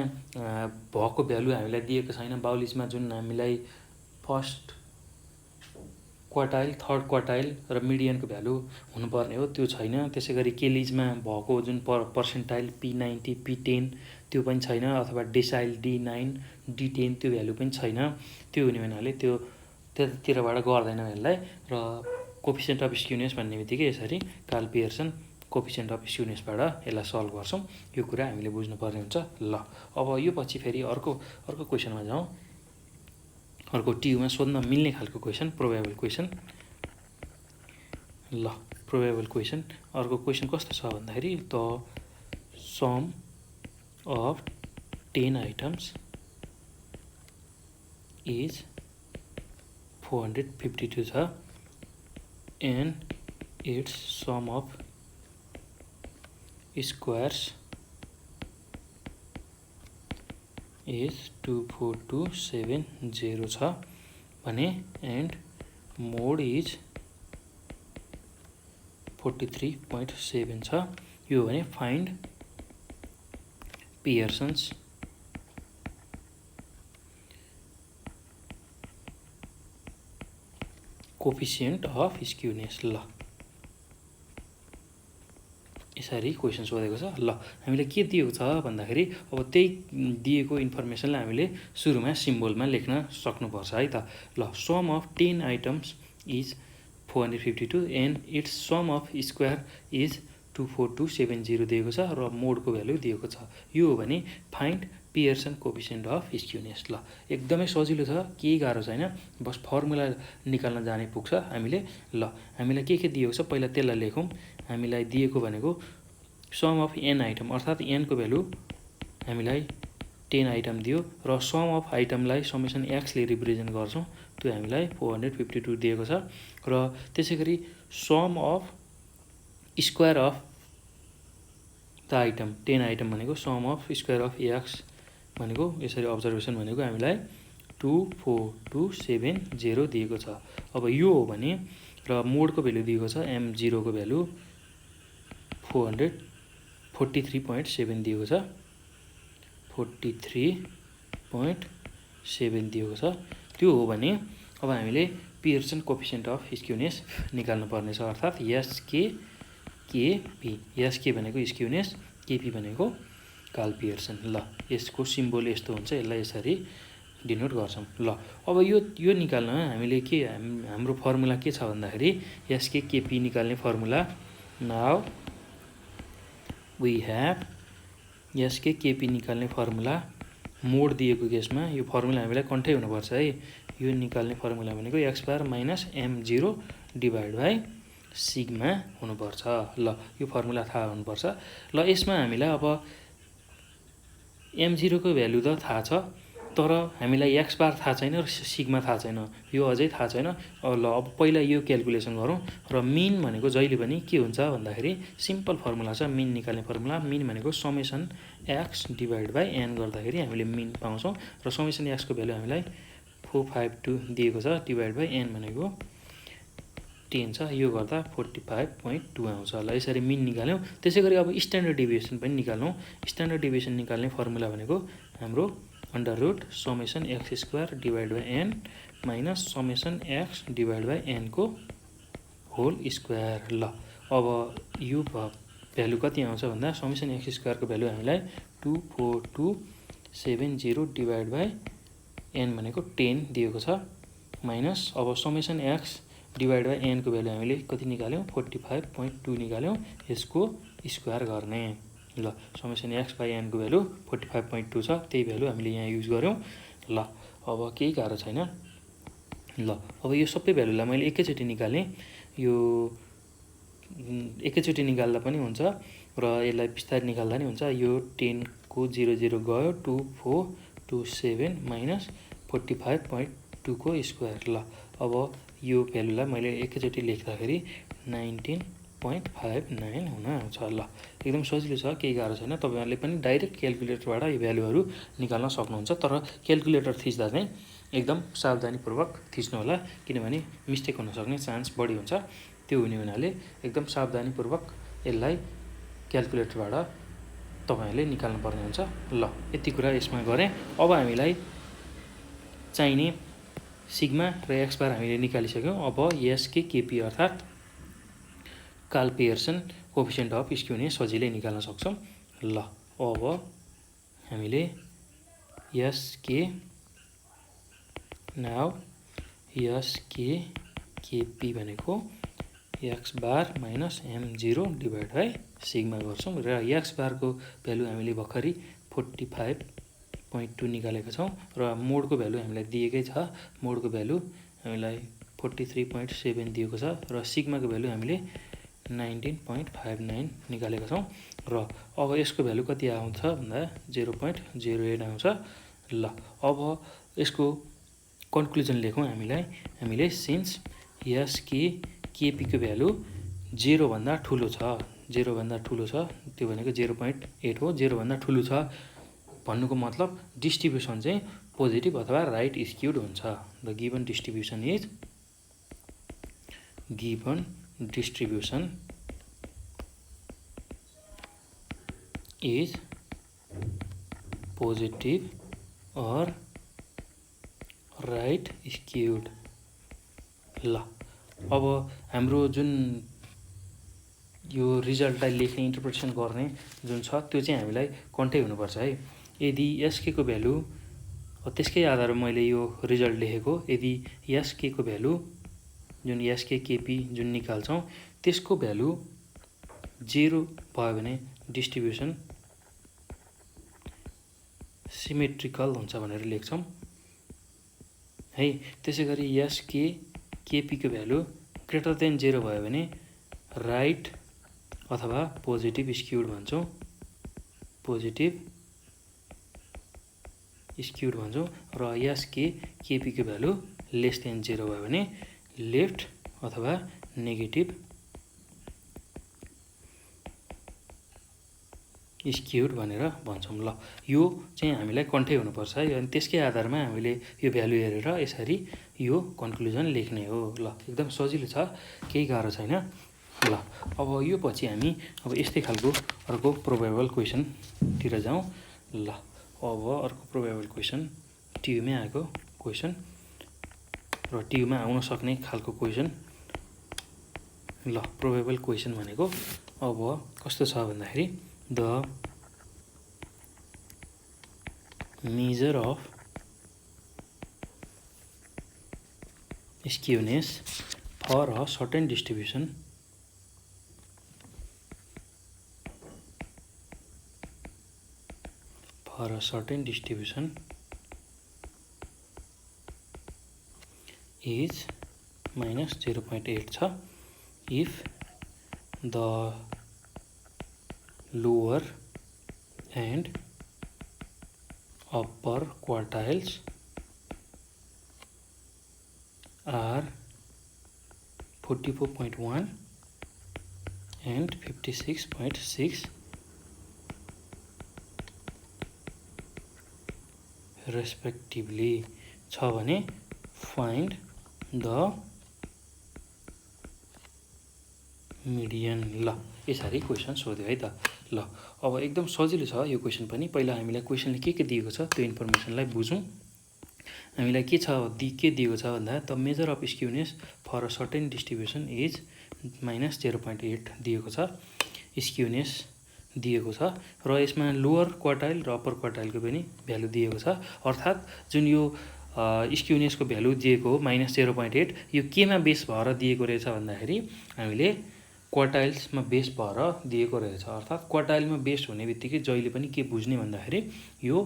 S1: भएको भ्यालु हामीलाई दिएको छैन। बाउलिजमा जुन हामीलाई फर्स्ट क्वार्टाइल, थर्ड क्वार्टाइल र मिडियनको भ्यालु हुनुपर्ने हो, त्यो छैन। त्यसै गरी केलिजमा भएको जुन पर्सेन्टाइल P90, P10 त्यो पनि छैन, अथवा डेसाइल D9, D10 त्यो भ्यालु पनि छैन। त्यो हुने हुनाले त्यो त्यतातिरबाट गर्दैन यसलाई। र कोफिसिएन्ट अफ स्क्युनेस भन्ने बित्तिकै यसरी कार्ल पियर्सन कोफिसिएन्ट अफ स्क्युनेसबाट यसलाई सल्भ गर्छौँ। यो कुरा हामीले बुझ्नुपर्ने हुन्छ। ल अब यो पछि फेरि अर्को क्वेसनमा जाउँ। अर्को टियुमा सोध्न मिल्ने खालको क्वेसन, प्रोबेबल क्वेसन। ल प्रोबेबल क्वेसन, अर्को क्वेसन कस्तो छ भन्दाखेरि the sum of 10 items is 452 छ and its sum of squares is 24270 छ भने एन्ड मोड इज 43.7 छ। यो भने find Pearson's coefficient of skewness. ल यसरी क्वेसन सोधेको छ। ल हामीले के दिएको छ भन्दाखेरि अब त्यही दिएको इन्फर्मेसनलाई हामीले सुरुमा सिम्बोलमा लेख्न सक्नुपर्छ है त। ल sum of 10 items is 452 and its sum of square is 24270 दिएको छ र मोडको भ्यालु दिएको छ। यो हो भने find Pearson coefficient of skewness. ल एकदमै सजिलो छ, केही गाह्रो छैन, बस फर्मुला निकाल्न जाने पुग्छ हामीले। ल हामीलाई के दिएको छ पहिला त्यसलाई लेखौँ। हामीलाई दिएको भनेको सम अफ एन आइटम अर्थात् एनको भ्यालु हामीलाई 10 आइटम दियो र सम अफ आइटमलाई समेसन एक्सले रिप्रेजेन्ट गर्छौँ, त्यो हामीलाई 452 दिएको छ। र त्यसै गरी sum of square of the item 10 item भनेको sum of square of x भनेको यसरी अब्जर्भेसन भनेको हामीलाई 24270 दिएको छ। अब यो हो भने र मोडको भ्यालु दिएको छ M0 को भ्यालु 43.7 दिएको छ, 43.7 दिएको छ। त्यो हो भने अब हामीले पियर्सन कोफिसिएन्ट अफ स्क्युनेस निकाल्नु पर्नेछ अर्थात् एसकेपी। एसके भनेको स्क्युनेस, केपी भनेको कार्ल पियर्सन। ल यसको सिम्बोल यस्तो हुन्छ, यसलाई यसरी डिनोट गर्छौँ। ल अब यो निकाल्न हामीले के हाम्रो फर्मुला के छ भन्दाखेरि एसकेपी निकाल्ने फर्मुला नाउ वी ह्याभ यसके केपी निकाल्ने फर्मुला मोड दिएको केसमा यो फर्मुला हामीलाई कन्ठै हुनुपर्छ है। यो निकाल्ने फर्मुला भनेको x bar minus m0 divide by sigma हुनुपर्छ। ल यो फर्मुला थाहा हुनुपर्छ। ल यसमा हामीलाई अब m0 को भ्यालु त थाहा छ, तर हामीलाई एक्स बार थाहा छैन र सिग्मा थाहा छैन, यो अझै थाहा छैन। ल अब पहिला यो क्यालकुलेसन गरौँ। र मिन भनेको जहिले पनि के हुन्छ भन्दाखेरि सिम्पल फर्मुला छ मिन निकाल्ने फर्मुला। मिन भनेको summation x divide by n गर्दाखेरि हामीले मिन पाउँछौँ र समेसन एक्सको भ्यालु हामीलाई 452 दिएको छ डिभाइड बाई एन भनेको 10 छ, यो गर्दा 45.2 आउँछ। ल यसरी मिन निकाल्यौँ। त्यसै गरी अब स्ट्यान्डर्ड डेभिएसन पनि निकाल्नु। स्ट्यान्डर्ड डेभिएसन निकाल्ने फर्मुला भनेको हाम्रो under root summation x square divide by n minus summation x divide by एनको होल स्क्वायर। ल अब यो भ्यालु कति आउँछ भन्दा समेसन एक्स स्क्वायरको भ्यालु हामीलाई 24270 डिभाइड बाई एन भनेको 10 दिएको छ, माइनस अब summation x divide by Enco value हामीले कति निकाल्यौँ 45.2 निकाल्यौँ, यसको स्क्वायर गर्ने। ल summation x by Enco value 45.2 छ, त्यही भ्यालु हामीले यहाँ युज गऱ्यौँ। ल अब केही गाह्रो छैन। ल अब यो सबै भ्यालुलाई मैले एकैचोटि निकालेँ। यो एकैचोटि निकाल्दा पनि हुन्छ र यसलाई बिस्तारै निकाल्दा नि हुन्छ। यो 10 को 0 गयो 2427 माइनस 45.2 को स्क्वायर। ल अब यो भ्यालुलाई मैले एकैचोटि लेख्दाखेरि 19.59 हुन आउँछ। ल एकदम सजिलो छ, केही गाह्रो छैन। तपाईँहरूले पनि डाइरेक्ट क्यालकुलेटरबाट यो भ्यालुहरू निकाल्न सक्नुहुन्छ, तर क्यालकुलेटर थिच्दा चाहिँ एकदम सावधानीपूर्वक थिच्नु होला, किनभने मिस्टेक हुन सक्ने चान्स बढी हुन्छ। त्यो हुने हुनाले एकदम सावधानीपूर्वक यसलाई क्यालकुलेटरबाट तपाईँहरूले निकाल्नु पर्ने हुन्छ। ल यति कुरा यसमा गरेँ। अब हामीलाई चाहिने सिग्मा र एक्स बार हामीले निकालिसक्यौँ। अब यसके केपी अर्थात् Karl Pearson coefficient of skewness सजिलै निकाल्न सक्छौँ। ल अब हामीले यसके नाउ यसके केपी भनेको x bar minus m0 divide by sigma गर्छौँ र एक्स बारको भ्यालु हामीले भर्खरै 45.2 निकालेका छौँ र मोडको भ्यालु हामीलाई दिएकै छ। मोडको भ्यालु हामीलाई 43.7 दिएको छ र सिग्माको भ्यालु हामीले 19.59 निकालेका छौँ र अब यसको भ्यालु कति आउँछ भन्दा 0.08 आउँछ। ल अब यसको कन्क्लुजन लेखौँ। हामीले सिन्स यसके केपीको भ्यालु 0 भन्दा ठुलो छ, 0 भन्दा ठुलो छ, त्यो भनेको 0.8 हो, 0 भन्दा ठुलो छ भन्नुको मतलब डिस्ट्रिब्युसन चाहिँ पोजिटिभ अथवा राइट स्क्युड हुन्छ। The given distribution is positive or right skewed. ल अब हाम्रो जुन यो रिजल्टलाई लेख्ने इन्टरप्रिटेसन गर्ने जुन छ त्यो चाहिँ हामीलाई कन्ठै हुनुपर्छ है। यदि एसके को भ्यालु त्यसकै आधारमा मैले यो रिजल्ट लेखेको, यदि एसके को भ्यालु जुन एसके केपी जुन निकाल्छौँ त्यसको भ्यालु 0 भयो भने डिस्ट्रिब्युसन सिमेट्रिकल हुन्छ भनेर लेख्छौँ है। त्यसै गरी एसके केपी को भ्यालु ग्रेटर देन 0 भयो भने राइट अथवा पोजिटिभ स्क्युड भन्छौँ, पोजिटिभ स्क्युड भन्छौँ र एसके केपी को भ्यालु लेस देन 0 भयो भने लेफ्ट अथवा नेगेटिभ स्क्युड भनेर भन्छौँ। ल यो चाहिँ हामीलाई कन्ठै हुनुपर्छ है, अनि त्यसकै आधारमा हामीले यो भ्यालु हेरेर यसरी यो कन्क्लुजन लेख्ने हो। ल एकदम सजिलो छ, केही गाह्रो छैन। ल अब यो पछि हामी अब यस्तै खालको अर्को प्रोबेबल क्वेसनतिर जाउँ। ल अब अर्को प्रोबेबल क्वेसन ट्युमै आएको क्वेसन र ट्युमा आउन सक्ने खालको क्वेसन। ल प्रोबेबल क्वेसन भनेको अब कस्तो छ भन्दाखेरि the measure of skewness for a certain distribution for a certain distribution is minus 0.8 छ if the lower and upper quartiles are 44.1 and 56.6 respectively छ भने find the median। ल यसरी क्वेसन सोध्यो है त। ल अब एकदम सजिलो छ यो क्वेसन पनि। पहिला हामीलाई क्वेसनले के दिएको छ त्यो इन्फर्मेसनलाई बुझौँ। हामीलाई के दिएको छ भन्दा the measure of skewness for a certain distribution is minus 0.8 दिएको छ, स्क्युनेस दिएको छ र यसमा लोअर क्वार्टाइल र अप्पर क्वार्टाइलको पनि भ्यालु दिएको छ। अर्थात् जुन यो स्क्युनेसको भ्यालु दिएको हो माइनस 0.8 यो केमा बेस भएर दिएको रहेछ भन्दाखेरि हामीले क्वार्टाइल्समा बेस भएर दिएको रहेछ। अर्थात् क्वार्टाइलमा बेस हुने बित्तिकै जहिले पनि के बुझ्ने भन्दाखेरि यो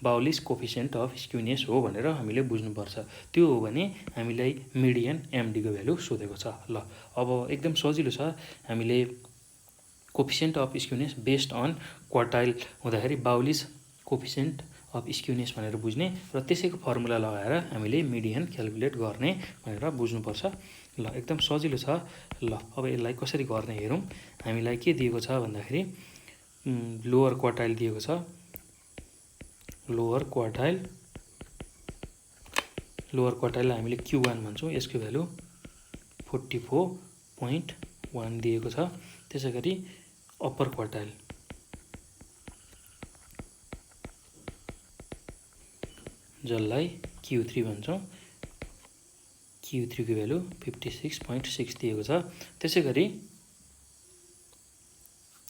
S1: बाउलिस कोफिसिएन्ट अफ स्क्युनेस हो भनेर हामीले बुझ्नुपर्छ। त्यो हो भने हामीलाई मिडियन एमडीको भ्यालु सोधेको छ। ल अब एकदम सजिलो छ। हामीले coefficient of skewness based on quartile हुँदाखेरि बाउलिस कोफिसिएन्ट अफ स्क्युनेस भनेर बुझ्ने र त्यसैको फर्मुला लगाएर हामीले मिडियन क्याल्कुलेट गर्ने भनेर बुझ्नुपर्छ। ल एकदम सजिलो छ। ल अब यसलाई कसरी गर्ने हेरौँ। हामीलाई के दिएको छ भन्दाखेरि लोअर क्वार्टाइल दिएको छ। लोअर क्वार्टाइललाई हामीले Q1 भन्छौँ। यसको भ्यालु 44.1 दिएको छ। त्यसै गरी अप्पर क्वार्टाइल जसलाई Q3 भन्छौँ, Q3 को भ्यालु 56.6 दिएको छ। त्यसै गरी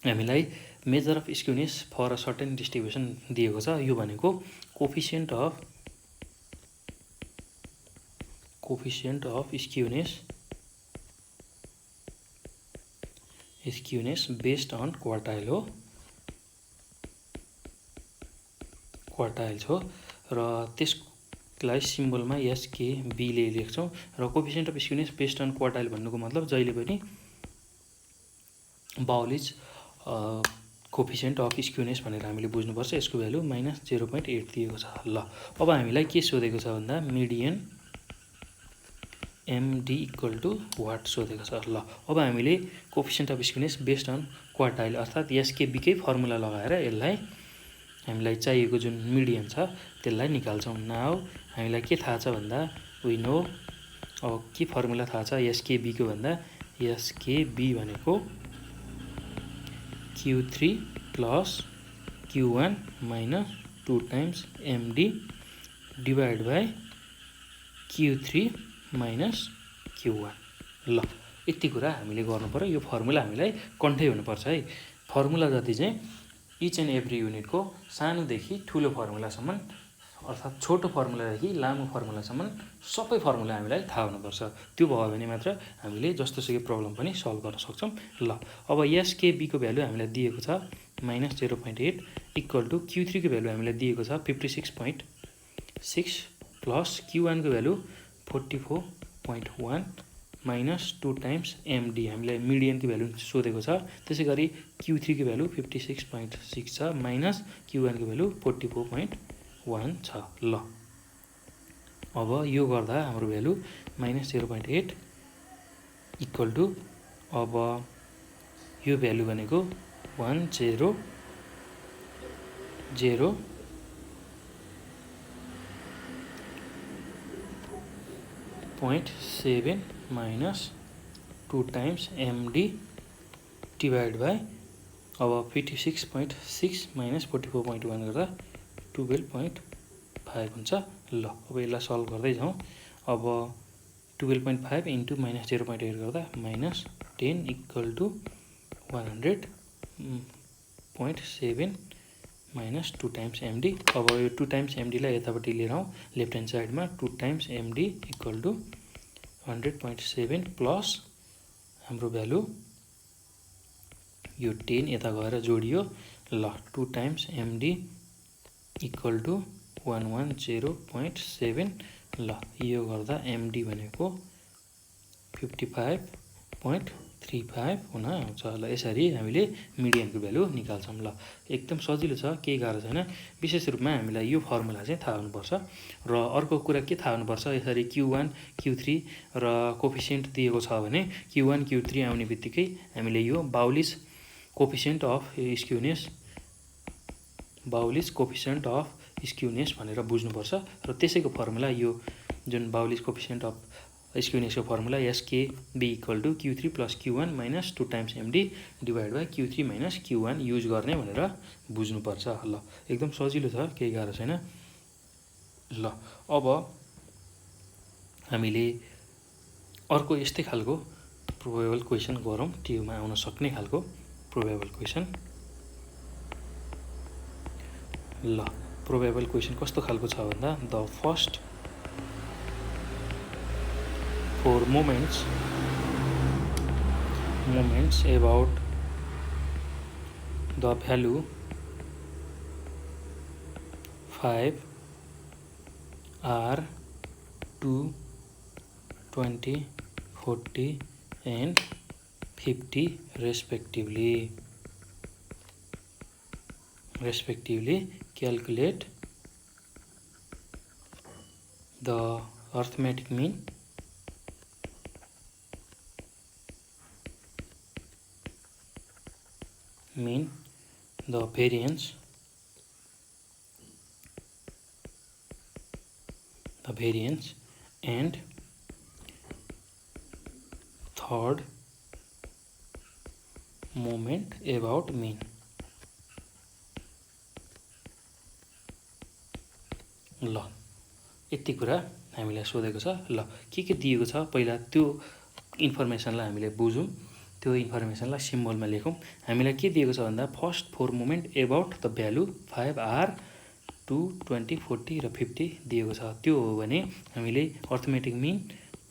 S1: हामीलाई measure of skewness for a certain distribution दिएको छ। यो भनेको coefficient of skewness based on quartile हो, क्वार्टाइल्स हो र त्यसलाई सिम्बलमा SKB ले लेख्छौँ। र coefficient of skewness based on quartile भन्नुको मतलब जहिले पनि बाउलिज कोफिसिएन्ट अफ स्क्युनेस भनेर हामीले बुझ्नुपर्छ। यसको भ्यालु माइनस 0.8 दिएको छ। ल अब हामीलाई के सोधेको छ भन्दा median MD equal to what सोधेको छ। ल अब हामीले coefficient of skewness based on quartile अर्थात् SKB कै फर्मुला लगाएर यसलाई हामीलाई चाहिएको जुन मिडियन छ त्यसलाई निकाल्छौँ। नाउ हामीलाई के थाहा छ भन्दा वी नो, अब के फर्मुला थाहा छ SKB को भन्दा SKB भनेको Q3 plus Q1 minus 2 times MD divide by Q3 minus Q1। ल यति कुरा हामीले गर्नु पर्यो। यो फर्मुला हामीलाई कन्ठै हुनुपर्छ है। फर्मुला जति चाहिँ इच एन्ड एभ्री युनिटको सानोदेखि ठुलो फर्मुलासम्म अर्थात् छोटो फर्मुलादेखि लामो फर्मुलासम्म सबै फर्मुला हामीलाई थाहा हुनुपर्छ। त्यो भयो भने मात्र हामीले जस्तोसुकै प्रब्लम पनि सल्भ गर्न सक्छौँ। ल अब SKB को भ्यालु हामीलाई दिएको छ माइनस 0.8 इक्वल टु Q3 को भ्यालु हामीलाई दिएको छ 56.6 प्लस Q1 को भ्यालु 44.1 माइनस 2 टाइम्स MD हामीलाई मिडियनको भ्यालु सोधेको छ। त्यसै गरी Q3 को भ्यालु 56.6 छ माइनस Q1 को भ्यालु 44.1 छ। ल अब यो गर्दा हाम्रो भ्यालु माइनस 0.8 इक्वल टु अब यो भ्यालु भनेको 100.7 minus 2 times MD divide by अब 56.6 माइनस 44.1 गर्दा 12.5 हुन्छ। ल अब यसलाई सल्भ गर्दै जाउँ। अब 12.5 इन्टु माइनस 0.8 गर्दा minus 10 equal to 100.7 minus 2 times MD। अब यो 2 टाइम्स MD लाई यतापट्टि लिएर आउँ लेफ्ट ह्यान्ड साइडमा 2 times MD equal to 100.7 plus हाम्रो भ्यालु यो 10 यता गएर जोडियो। ल 2 टाइम्स MD इक्वल टु 110.7। ल यो गर्दा एमडी भनेको 55.35 हुन आउँछ। ल यसरी हामीले मिडियनको भ्यालु निकाल्छौँ। ल एकदम सजिलो छ, केही गाह्रो छैन। विशेष रूपमा हामीलाई यो फर्मुला चाहिँ थाहा हुनुपर्छ। र अर्को कुरा के थाहा हुनुपर्छ, यसरी Q1 Q3 र कोफिसियन्ट दिएको छ भने Q1 Q3 आउने बित्तिकै हामीले यो बाउलिस कोफिसियन्ट अफ स्क्युनेस भनेर बुझ्नुपर्छ। र त्यसैको फर्मुला यो जुन बाउलिस कोफिसियन्ट अफ स्क्युनेसको formula SKB equal to Q3 plus Q1 minus 2 times MD divide by Q3 minus Q1 use गर्ने भनेर बुझ्नुपर्छ। ल एकदम सजिलो छ, केही गाह्रो छैन। ल अब हामीले अर्को यस्तै खालको प्रोबेबल क्वेसन गरौँ, टियुमा आउन सक्ने खालको प्रोबेबल क्वेसन। ल प्रोबेबल क्वेसन कस्तो खालको छ भन्दा the first 4 moments about the value 5 are 2, 20, 40 and 50 respectively. Calculate the arithmetic mean the variance and third moment about mean। ल यति कुरा हामीलाई सोधेको छ। ल के दिएको छ पहिला त्यो इन्फर्मेसनलाई हामीले बुझौँ, त्यो इन्फर्मेसनलाई सिम्बलमा लेखौँ। हामीलाई के दिएको छ भन्दा first 4 moment about the value 5 are 2, 20, 40 र 50 दिएको छ। त्यो हो भने हामीले अर्थमेटिक मिन,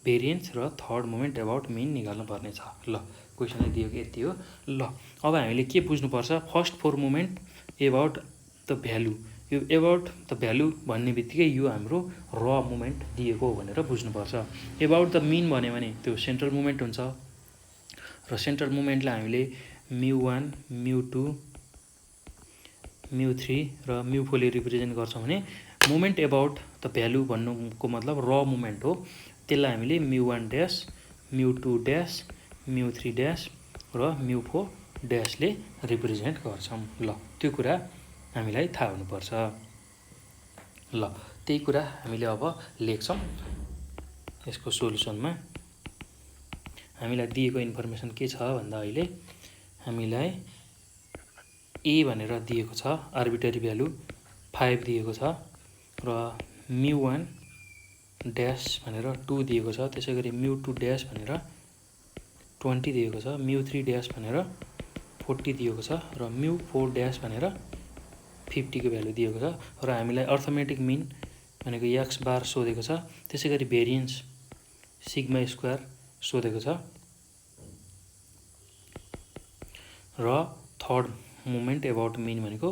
S1: भेरिएन्स र थर्ड मोमेन्ट एबाउट मिन निकाल्नु पर्ने छ। ल क्वेसनले दिएको यति हो। ल अब हामीले के बुझ्नुपर्छ, first 4 moment about the value, यो एबाउट द भ्यालु भन्ने बित्तिकै यो हाम्रो र मोमेन्ट दिएको हो भनेर बुझ्नुपर्छ। एबाउट द मिन भन्यो भने त्यो सेन्ट्रल मोमेन्ट हुन्छ र सेन्ट्रल मोमेन्टलाई हामीले μ1, μ2, μ3 र μ4 ले रिप्रेजेन्ट गर्छौँ भने मोमेन्ट एबाउट द भ्यालु भन्नुको मतलब र मोमेन्ट हो। त्यसलाई हामीले μ1 ड्यास, μ2 ड्यास, μ3 ड्यास र μ4 ड्यासले रिप्रेजेन्ट गर्छौँ। ल त्यो कुरा हामीलाई थाहा हुनुपर्छ। ल त्यही कुरा हामीले अब लेख्छौँ यसको सोलुसनमा। हामीलाई दिएको इन्फर्मेसन के छ भन्दा अहिले हामीलाई ए भनेर दिएको छ, आर्बिट्रेरी भ्यालु 5 दिएको छ र μ1 ड्यास भनेर 2 दिएको छ, त्यसै गरी μ2 ड्यास भनेर 20 दिएको छ, μ3 ड्यास भनेर 40 दिएको छ र μ4 ड्यास भनेर 50 को भ्यालु दिएको छ र हामीलाई अर्थमेटिक मिन भनेको x बार सोधेको छ, त्यसै गरी भेरिएन्स सिग्मा स्क्वायर सोधेको छ र थर्ड मोमेन्ट एबाउट मिन भनेको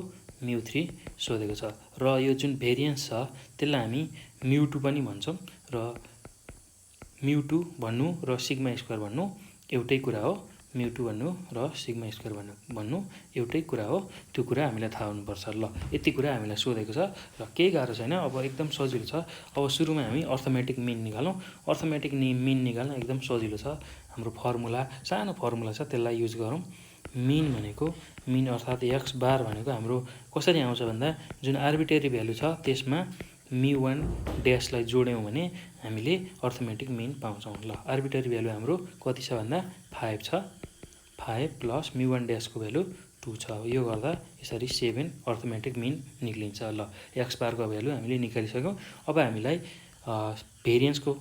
S1: μ3 सोधेको छ। र यो जुन भेरिएन्स छ त्यसलाई हामी μ2 पनि भन्छौँ र μ2 भन्नु र सिग्मा स्क्वायर भन्नु एउटै कुरा हो। μ2 भन्नु र सिग्मा स्क्वायर भन्नु एउटै कुरा हो। त्यो कुरा हामीलाई थाहा हुनुपर्छ। ल यति कुरा हामीलाई सोधेको छ र केही गाह्रो छैन, अब एकदम सजिलो छ। अब सुरुमा हामी अर्थमेटिक मिन निकालौँ। अर्थमेटिक मिन निकाल्न एकदम सजिलो छ। हाम्रो फर्मुला, सानो फर्मुला छ, त्यसलाई युज गरौँ। मिन भनेको मिन अर्थात् एक्स बार भनेको हाम्रो कसरी आउँछ भन्दा जुन आर्बिट्रेरी भ्यालु छ त्यसमा μ1 ड्यासलाई जोड्यौँ भने हामीले अर्थमेटिक मिन पाउँछौँ। ल आर्बिट्रेरी भ्यालु हाम्रो कति छ भन्दा 5 छ। 5 प्लस μ1 ड्यासको भ्यालु 2 छ। यो गर्दा यसरी 7 अर्थमेटिक मिन निक्लिन्छ। ल एक्स बारको भ्यालु हामीले निकालिसक्यौँ। अब हामीलाई भेरिएन्सको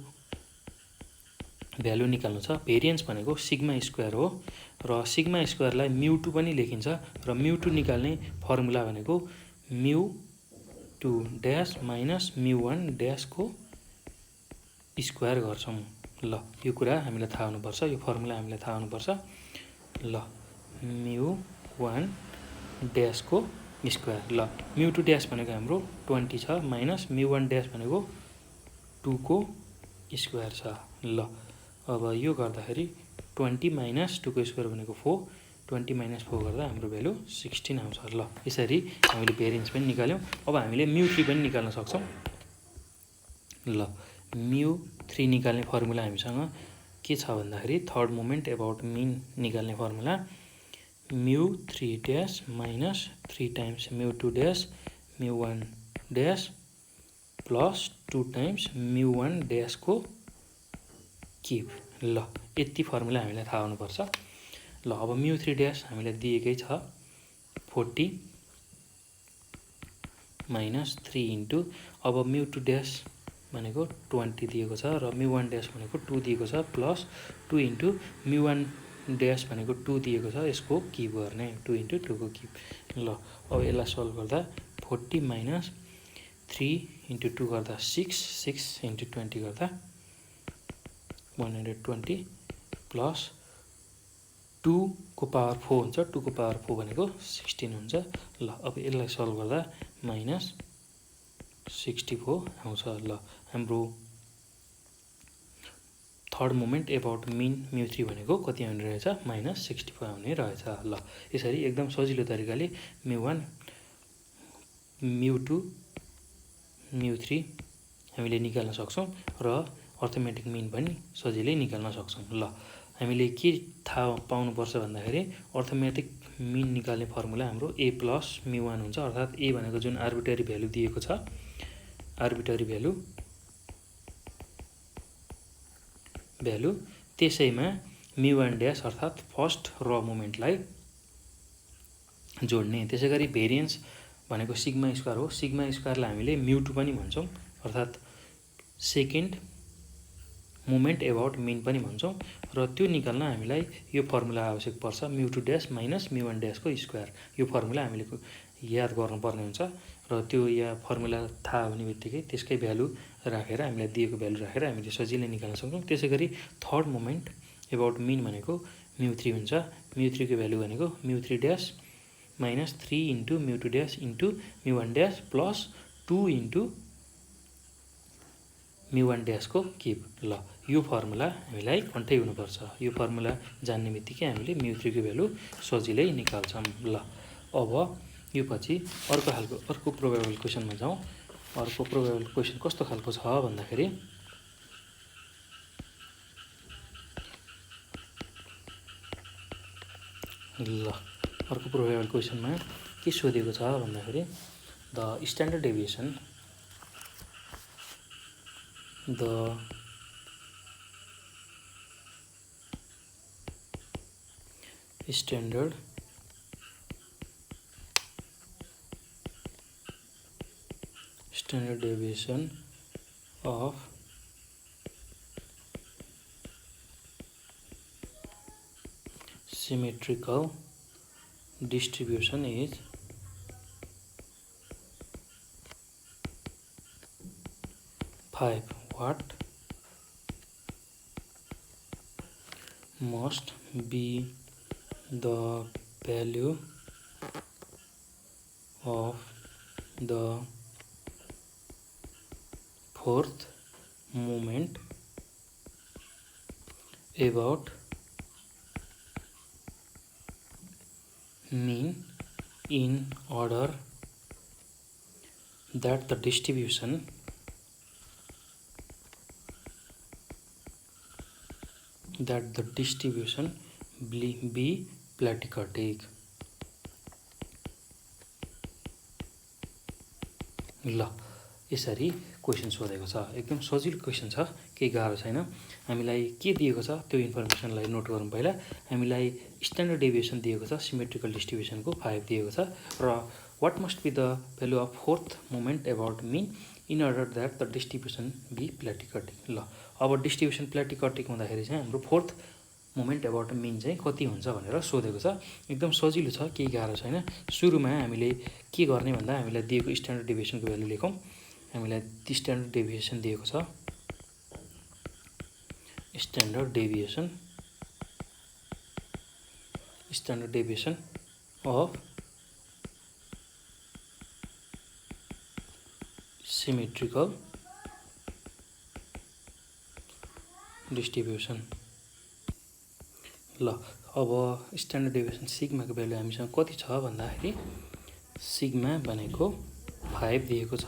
S1: भ्यालु निकाल्नु छ। भेरिएन्स भनेको सिग्मा स्क्वायर हो र सिग्मा स्क्वायरलाई μ2 पनि लेखिन्छ र μ2 निकाल्ने फर्मुला भनेको μ2 ड्यास माइनस μ1 ड्यासको स्क्वायर गर्छौँ। ल यो कुरा हामीलाई थाहा हुनुपर्छ, यो फर्मुला हामीलाई थाहा हुनुपर्छ। ल μ1 ड्यासको स्क्वायर। ल म्यु टू ड्यास भनेको हाम्रो 20 छ माइनस म्यु 1 ड्यास भनेको 2 को स्क्वायर छ। ल अब यो गर्दाखेरि 20 माइनस 2 को स्क्वायर भनेको 4, 20 माइनस 4 गर्दा हाम्रो भ्यालु 16 आउँछ। ल यसरी हामीले भेरिएन्स पनि निकाल्यौँ। अब हामीले म्यु 3 पनि निकाल्न सक्छौँ। ल म्यु 3 निकाल्ने फर्मुला हामीसँग के छ भन्दाखेरि थर्ड मोमेन्ट एबाउट मिन निकाल्ने फर्मुला म्यु 3 dash minus 3 times mu 2 dash म्यु 1 ड्यास प्लस 2 टाइम्स म्यु 1 ड्यासको क्युब। ल यति फर्मुला हामीलाई थाहा हुनुपर्छ। ल अब म्यु 3 ड्यास हामीलाई दिएकै छ 40 माइनस 3 इन्टु अब म्यु 2 ड्यास भनेको 20 दिएको छ र म्यु 1 ड्यास भनेको 2 दिएको छ प्लस 2 इन्टु म्यु 1 ड्यास भनेको 2 दिएको छ, यसको क्युब गर्ने 2 इन्टु 2 को क्युब। ल अब यसलाई सल्भ गर्दा 40 माइनस 3 इन्टु 2 गर्दा 6, 6 इन्टु 20 गर्दा 120 प्लस 2 को पावर 4 हुन्छ, 2 को पावर 4 भनेको 16 हुन्छ। ल अब यसलाई सल्भ गर्दा माइनस 64 आउँछ। ल हाम्रो थर्ड मोमेन्ट एबाउट मिन म्यु 3 भनेको कति आउने रहेछ माइनस 64 आउने रहेछ। ल यसरी एकदम सजिलो तरिकाले म्यु 1 म्यु 2 म्यु 3 हामीले निकाल्न सक्छौँ र अर्थमेटिक मिन पनि सजिलै निकाल्न सक्छौँ। ल हामीले के थाहा पाउनुपर्छ भन्दाखेरि अर्थमेटिक मिन निकाल्ने फर्मुला हाम्रो a प्लस म्यु 1 हुन्छ, अर्थात् a भनेको जुन आर्बिट्रेरी भ्यालु दिएको छ आर्बिट्रेरी भ्यालु त्यसैमा म्यु 1 ड्यास अर्थात् फर्स्ट र मोमेन्टलाई जोड्ने। त्यसै गरी भेरिएन्स भनेको सिग्मा स्क्वायर हो। सिग्मा स्क्वायरलाई हामीले म्यु 2 पनि भन्छौँ, अर्थात् सेकेन्ड मोमेन्ट एबाउट मिन पनि भन्छौँ र त्यो निकाल्न हामीलाई यो फर्मुला आवश्यक पर्छ म्यु 2 ड्यास माइनस म्यु 1 ड्यासको स्क्वायर। यो फर्मुला हामीले याद गर्नुपर्ने हुन्छ र त्यो या फर्मुला थाहा हुने बित्तिकै त्यसकै भ्यालु राखेर हामीलाई दिएको भ्यालु राखेर हामीले सजिलै निकाल्न सक्छौँ। त्यसै गरी थर्ड मोमेन्ट एबाउट मिन भनेको म्यु 3 हुन्छ। म्यु 3 को भ्यालु भनेको म्यु 3 ड्यास माइनस 3 इन्टु म्यु 2 ड्यास इन्टु म्यु 1 ड्यास प्लस 2 इन्टु म्यु 1 ड्यासको क्युब। ल यो फर्मुला हामीलाई कन्ठै हुनुपर्छ। यो फर्मुला जान्ने बित्तिकै हामीले म्यु 3 को भ्यालु सजिलै निकाल्छौँ। ल अब यो पछि अर्को प्रोबेबल क्वेसनमा जाउँ। अर्को प्रोबेबल क्वेसन कस्तो खालको छ भन्दाखेरि ल अर्को प्रोबेबल क्वेसनमा के सोधेको छ भन्दाखेरि the standard deviation standard deviation of symmetrical distribution is 5. What must be the value of the fourth moment about mean in order that the distribution be platycardic। ल यसरी क्वेसन सोधेको छ। एकदम सजिलो क्वेसन छ, केही गाह्रो छैन। हामीलाई के दिएको छ त्यो इन्फर्मेसनलाई नोट गरौँ। पहिला हामीलाई स्ट्यान्डर्ड डेभिएसन दिएको छ, सिमेट्रिकल डिस्ट्रिब्युसनको 5 दिएको छ र what must be the value of fourth moment about mean in order that the distribution be platykurtic. ल अब डिस्ट्रिब्युसन प्ल्याटिकर्टिक हुँदाखेरि चाहिँ हाम्रो फोर्थ मोमेन्ट एबाउट मिन चाहिँ कति हुन्छ भनेर सोधेको छ। एकदम सजिलो छ, केही गाह्रो छैन। सुरुमा हामीले के गर्ने भन्दा हामीलाई दिएको स्ट्यान्डर्ड डेभिएसनको भ्यालु लेखौँ। हामीलाई स्ट्यान्डर्ड डेभिएसन दिएको छ, standard deviation of symmetrical distribution. ल अब स्ट्यान्डर्ड डेभिएसन सिग्माको भ्यालु हामीसँग कति छ भन्दाखेरि सिग्मा भनेको 5 दिएको छ।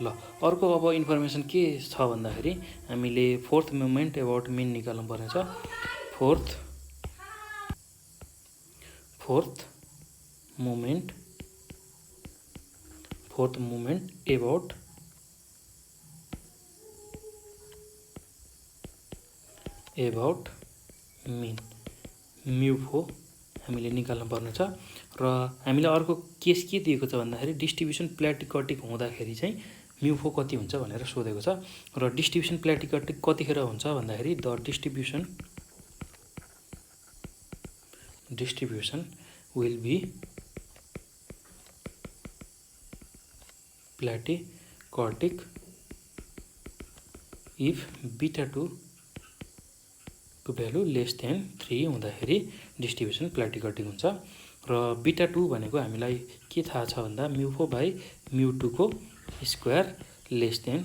S1: ल अर्को अब इन्फर्मेसन के छ भन्दाखेरि हामीले फोर्थ मोमेन्ट एबाउट मिन निकाल्नु पर्नेछ। फोर्थ मोमेन्ट एबाउट मिन म्यु4 हामीले निकाल्नु पर्नेछ। र हामीलाई अर्को केस के दिएको छ भन्दाखेरि डिस्ट्रिब्युसन प्ल्याटिकटिक हुँदाखेरि चाहिँ म्यु4 कति हुन्छ भनेर सोधेको छ। र डिस्ट्रिब्युसन प्ल्याटिकटिक कतिखेर हुन्छ भन्दाखेरि the distribution will be platykurtic if β2 को भ्यालु लेस देन 3 हुँदाखेरि डिस्ट्रिब्युसन प्ल्याटिकटिक हुन्छ। र β2 भनेको हामीलाई के थाहा छ भन्दा म्यु4 बाई म्यु2 को स्क्वायर लेस देन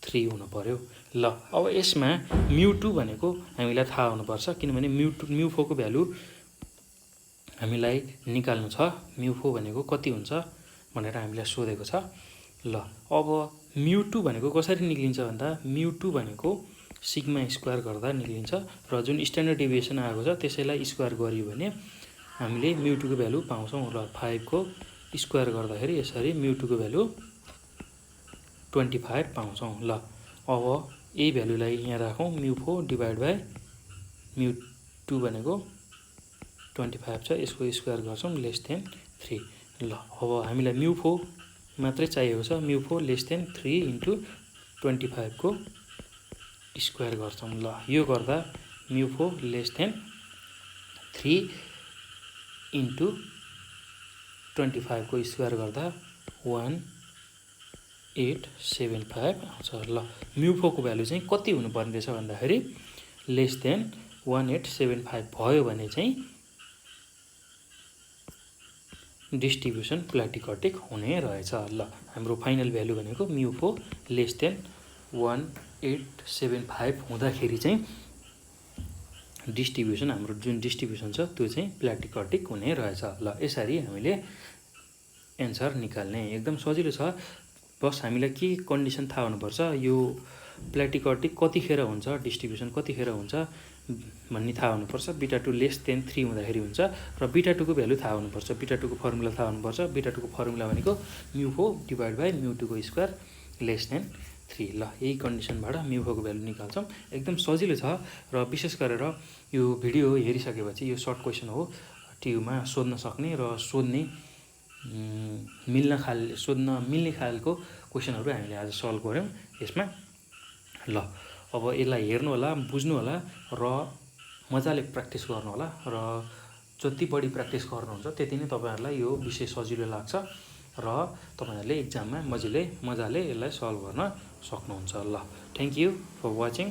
S1: 3 हुनु पर्यो। ल अब यसमा म्यु2 भनेको हामीलाई थाहा हुनुपर्छ किनभने म्यु4 को भ्यालु हामीलाई निकाल्नु छ। म्यु4 भनेको कति हुन्छ भनेर हामीलाई सोधेको छ। ल अब म्यु2 भनेको कसरी निक्लिन्छ भन्दा म्यु2 भनेको सिग्मा स्क्वायर गर्दा निक्लिन्छ र जुन स्ट्यान्डर्ड डेभिएसन आएको छ त्यसैलाई स्क्वायर गरियो भने हामीले म्यु2 को भ्यालु पाउँछौँ। र 5 को स्क्वायर गर्दाखेरि यसरी म्यु2 को भ्यालु 25 पाउँछौँ। ल अब यही भ्यालुलाई यहाँ राखौँ म्यु4 डिभाइड बाई म्यु2 भनेको 25 छ यसको स्क्वायर गर्छौँ लेस देन 3। ल अब हामीलाई म्यु4 मात्रै चाहिएको छ। म्यु4 लेस देन 3 इन्टु 25 को स्क्वायर गर्छौँ। ल यो गर्दा म्यु4 लेस देन 3 इन्टु 25 को स्क्वायर गर्दा 1875 आउँछ। ल म्यु4 को भ्यालु चाहिँ कति हुनुपर्ने रहेछ भन्दाखेरि लेस देन 1875 भयो भने चाहिँ डिस्ट्रिब्युसन प्ल्याटिकटिक हुने रहेछ। ल हाम्रो फाइनल भ्यालु भनेको म्यु4 लेस देन 1875 हुँदाखेरि चाहिँ डिस्ट्रिब्युसन हाम्रो जुन डिस्ट्रिब्युसन छ त्यो चाहिँ प्ल्याटिकटिक हुने रहेछ। ल यसरी हामीले एन्सर निकाल्ने एकदम सजिलो छ। बस हामीलाई के कन्डिसन थाहा हुनुपर्छ यो प्ल्याटिकटिक कतिखेर हुन्छ डिस्ट्रिब्युसन कतिखेर हुन्छ भन्ने थाहा हुनुपर्छ। β2 लेस देन 3 हुँदाखेरि हुन्छ र β2 को भ्यालु थाहा हुनुपर्छ। β2 को फर्मुला थाहा हुनुपर्छ। β2 को फर्मुला भनेको म्यु4 डिभाइड बाई म्यु2 को स्क्वायर लेस देन 3। ल यही कन्डिसनबाट म्यु4 को भ्यालु निकाल्छौँ। एकदम सजिलो छ र विशेष गरेर यो भिडियो हेरिसकेपछि यो सर्ट क्वेसन हो ट्युमा सोध्न सक्ने र सोध्न मिल्ने खालको क्वेसनहरू हामीले आज सल्भ गऱ्यौँ यसमा। ल अब यसलाई हेर्नु होला बुझ्नु होला र मजाले प्र्याक्टिस गर्नु होला र जति बढी प्र्याक्टिस गर्नुहुन्छ त्यति नै तपाईहरुलाई यो विषय सजिलो लाग्छ र तपाईहरुले एक्जाममा मजाले यसलाई सल्भ गर्न सक्नुहुन्छ। ल थ्यांक यू फर वाचिङ।